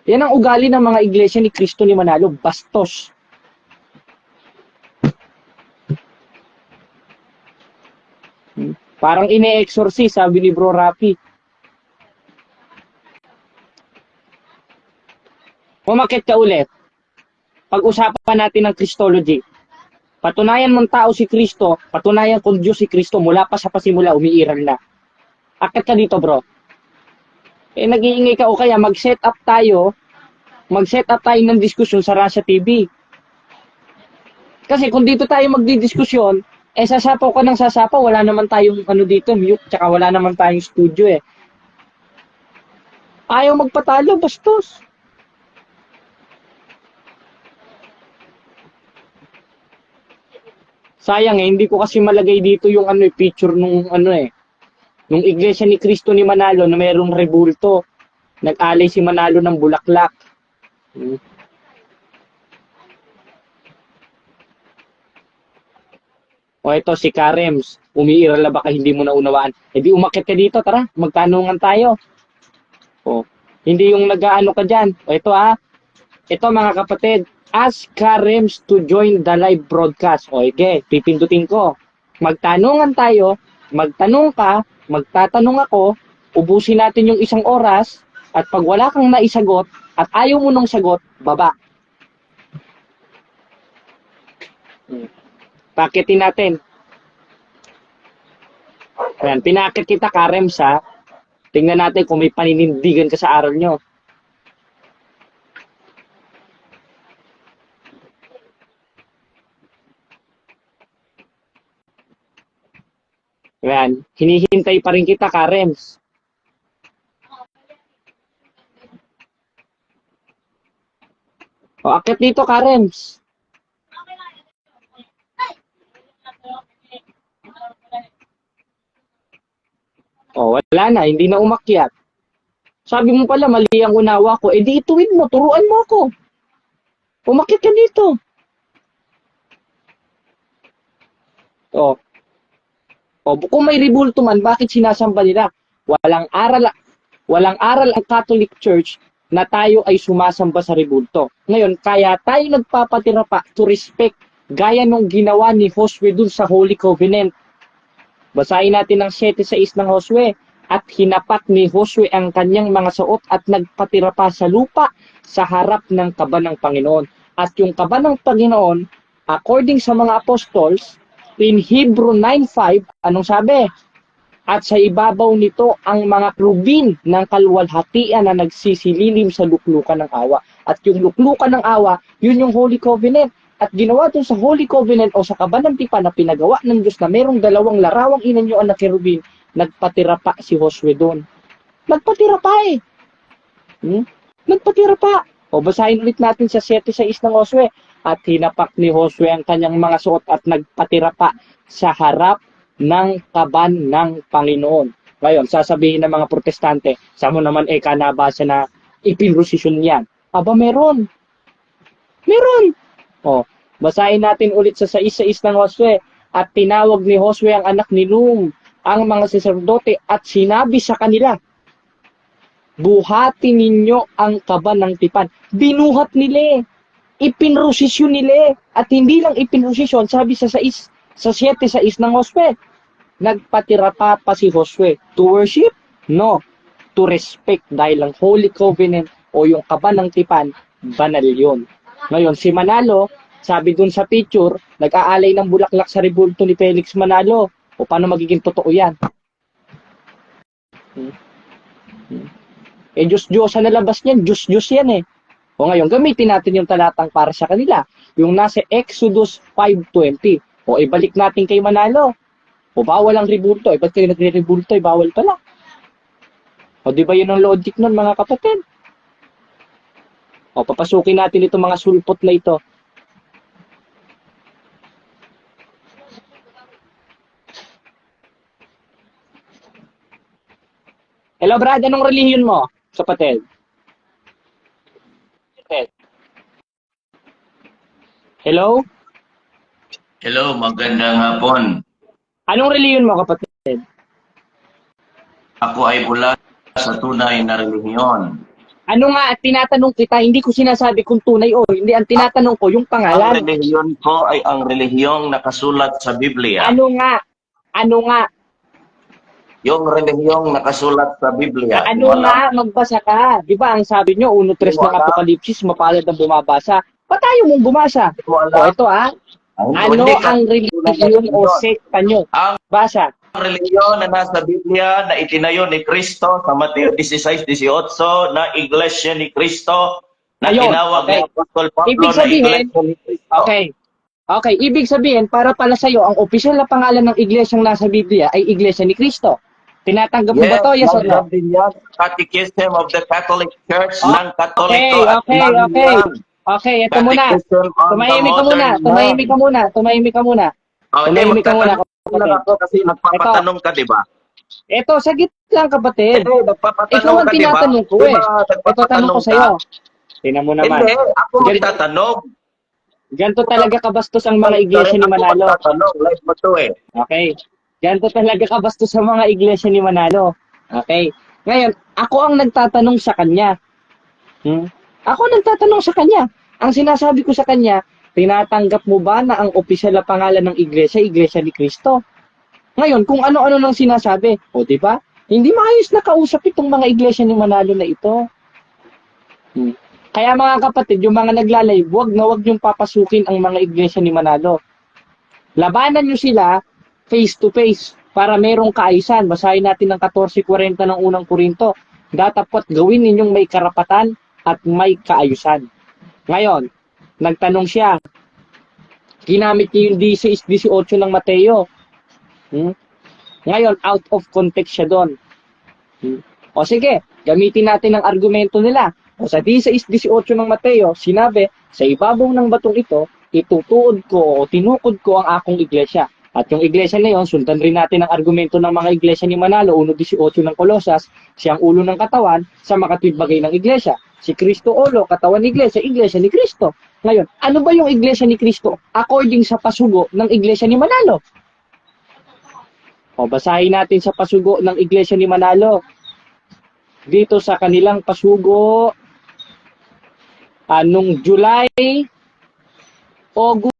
Yan ang ugali ng mga iglesia ni Kristo ni Manalo, bastos. Parang ine-exorcise, sabi ni Bro Rapi. Umakit ka ulit. Pag-usapan natin ng Christology. Patunayan mong tao si Kristo, patunayan kung Diyos si Kristo, mula pa sa pasimula, umiiral na. Akit ka dito, bro. Nag-iingay ka o kaya mag-set up tayo ng diskusyon sa Russia TV. Kasi kung dito tayo magdidiskusyon, sasapaw ka ng sasapaw, wala naman tayong dito, mute, tsaka wala naman tayong studio eh. Ayaw magpatalo, bastos. Sayang hindi ko kasi malagay dito yung picture nung nung Iglesia ni Cristo ni Manalo na mayroong rebulto. Nag-alay si Manalo ng bulaklak. O ito si Karems, umiiral na baka hindi mo na unawaan. Di umakit ka dito, tara, magtanungan tayo. O, hindi yung nag-aano ka dyan. O ito ito mga kapatid, ask Karems to join the live broadcast. O okay, pipindutin ko. Magtanungan tayo, magtanong ka, magtatanong ako, ubusin natin yung 1 oras, at pag wala kang naisagot, at ayaw mo nung sagot, baba. Pakitin natin. Ayan, pinakit kita Karems ha. Tingnan natin kung may paninindigan ka sa aral nyo. Ayan, hinihintay pa rin kita, Karems. O, akit dito, Karems. O, wala na, hindi na umakyat. Sabi mo pala, mali ang unawa ko. Di ituwid mo, turuan mo ako. Umakyat ka dito. O, kung may rebulto man, bakit sinasamba nila? Walang aral ang Catholic Church na tayo ay sumasamba sa rebulto. Ngayon, kaya tayo nagpapatira pa to respect gaya nung ginawa ni Josue dun sa Holy Covenant. Basahin natin ang 7:6 ng Josue. At hinapak ni Josue ang kanyang mga suot at nagpatira pa sa lupa sa harap ng kaba ng Panginoon. At yung kaba ng Panginoon, according sa mga apostles, in Hebrew 9:5, anong sabi? At sa ibabaw nito ang mga krubin ng kaluwalhatian na nagsisililim sa luklukan ng awa. At yung luklukan ng awa, yun yung Holy Covenant. At ginawa dun sa Holy Covenant o sa kaba ng tipan na pinagawa ng Diyos na merong dalawang larawang inanyuan na kerubin, nagpatira pa si Josue doon. Nagpatira pa eh. Nagpatira pa. O basahin ulit natin sa 7:6 ng Josue. At hinapak ni Josue ang kanyang mga suot at nagpatira pa sa harap ng kaban ng Panginoon. Ngayon, sasabihin ng mga protestante, sa mo naman kanabasa na ipinrosisyon yan. Aba, meron. Meron. O, basahin natin ulit sa 6:6 ng Josue. At tinawag ni Josue ang anak ni Num, ang mga saserdote at sinabi sa kanila, buhatin ninyo ang kaba ng tipan. Binuhat nila, ipinrosisyon nila, at hindi lang ipinrosisyon, sabi sa 7:6 ng Josue, nagpatira pa si Josue. To worship? No. To respect, dahil ang Holy Covenant o yung kaba ng tipan, banal yun. Ngayon, si Manalo, sabi dun sa picture, nag-aalay ng bulaklak sa rebulto ni Felix Manalo. O paano magiging totoo yan? Diyos-Diyos sa nalabas niyan. Diyos-Diyos yan eh. O ngayon, gamitin natin yung talatang para sa kanila. Yung nasa Exodus 5:20. O ibalik natin kay Manalo. O bawal ang rebulto. Ba't kayo nagre-rebulto? Bawal pala. O di ba yun ang logic nun mga kapatid? O papasukin natin itong mga sulpot na ito. Hello, Brad. Anong relihiyon mo, kapatid? Hello? Hello, magandang hapon. Anong relihiyon mo, kapatid? Ako ay mula sa tunay na relihiyon. Ano nga, tinatanong kita, hindi ko sinasabi kung tunay o hindi. Ang tinatanong ko, yung Ang pangalan. relihiyon ko ay ang relihiyong nakasulat sa Biblia. Ano nga? Ano nga? Yung relihiyong nakasulat sa Biblia. Ano nga? Magbasa ka. Di ba, ang sabi nyo, 1:3 ng Apokalipsis, mapalad ang bumabasa. Ba't tayo mong bumasa? O, ito Ano ang relihiyon o sekta nyo? Ang Basa. relihiyon na nasa Biblia na itinayo ni Kristo sa Mateo 16:18 na Iglesia ni Kristo na Ayun, tinawag okay. ni Apostol Pablo Ibig na sabihin, Iglesia ni Kristo. Okay. Okay, ibig sabihin, para pala sa'yo, ang opisyal na pangalan ng iglesyang nasa Biblia ay Iglesia ni Kristo. Tinatanggap mo ba to? Yes or no? din yan. Catechism of the Catholic Church Oh, ng Katoliko at Okay. Okay, ito muna. Catechism of the Tumahimik ka muna. Modern Tumahimik ka muna. Tumahimik ka muna. Okay, Tumahimik ka muna, magtatanong lang ako kasi nagpapatanong ka, di ba? Ito, sagit lang kapatid. Hindi, nagpapatanong Ikaw ang ka, di ba? tinatanong ko eh. Di ba, Ito tanong ko nagpapatanong sa'yo. ka? Tingnan mo naman. Hindi, ako Ganito- magtatanong. Ganito talaga kabastos ang mga iglesia ni Ako Manalo. magtatanong, live mo to eh. Okay. Ganito talaga kabastos sa mga iglesia ni Manalo. Okay. Ngayon, ako ang nagtatanong sa kanya. Ako ang nagtatanong sa kanya. Ang sinasabi ko sa kanya, tinatanggap mo ba na ang opisyal na pangalan ng iglesia, Iglesia ni Cristo? Ngayon, kung ano-ano nang sinasabi, o di ba? Hindi maayos na kausap itong mga iglesia ni Manalo na ito. Kaya mga kapatid, yung mga nagla-live, wag niyong papasukin ang mga iglesia ni Manalo. Labanan nyo sila face to face para merong kaayusan. Basahin natin ng 14:40 ng unang Korinto. Dapat gawin ninyong may karapatan at may kaayusan. Ngayon, nagtanong siya. Ginamit niya yung 16:18 ng Mateo. Ngayon, out of context siya doon. O sige, gamitin natin ang argumento nila. O sa 16:18 ng Mateo, sinabi, sa ibabaw ng batong ito, itutuod ko o tinukod ko ang akong iglesia. At yung iglesia na yon, sundan rin natin ang argumento ng mga iglesia ni Manalo, 1:18 ng Colosas, siyang ulo ng katawan sa makatwidbagay ng iglesia. Si Kristo ulo, katawan ng iglesia, iglesia ni Kristo. Ngayon, ano ba yung iglesia ni Kristo according sa pasugo ng iglesia ni Manalo? O basahin natin sa pasugo ng iglesia ni Manalo. Dito sa kanilang pasugo, nung July, August,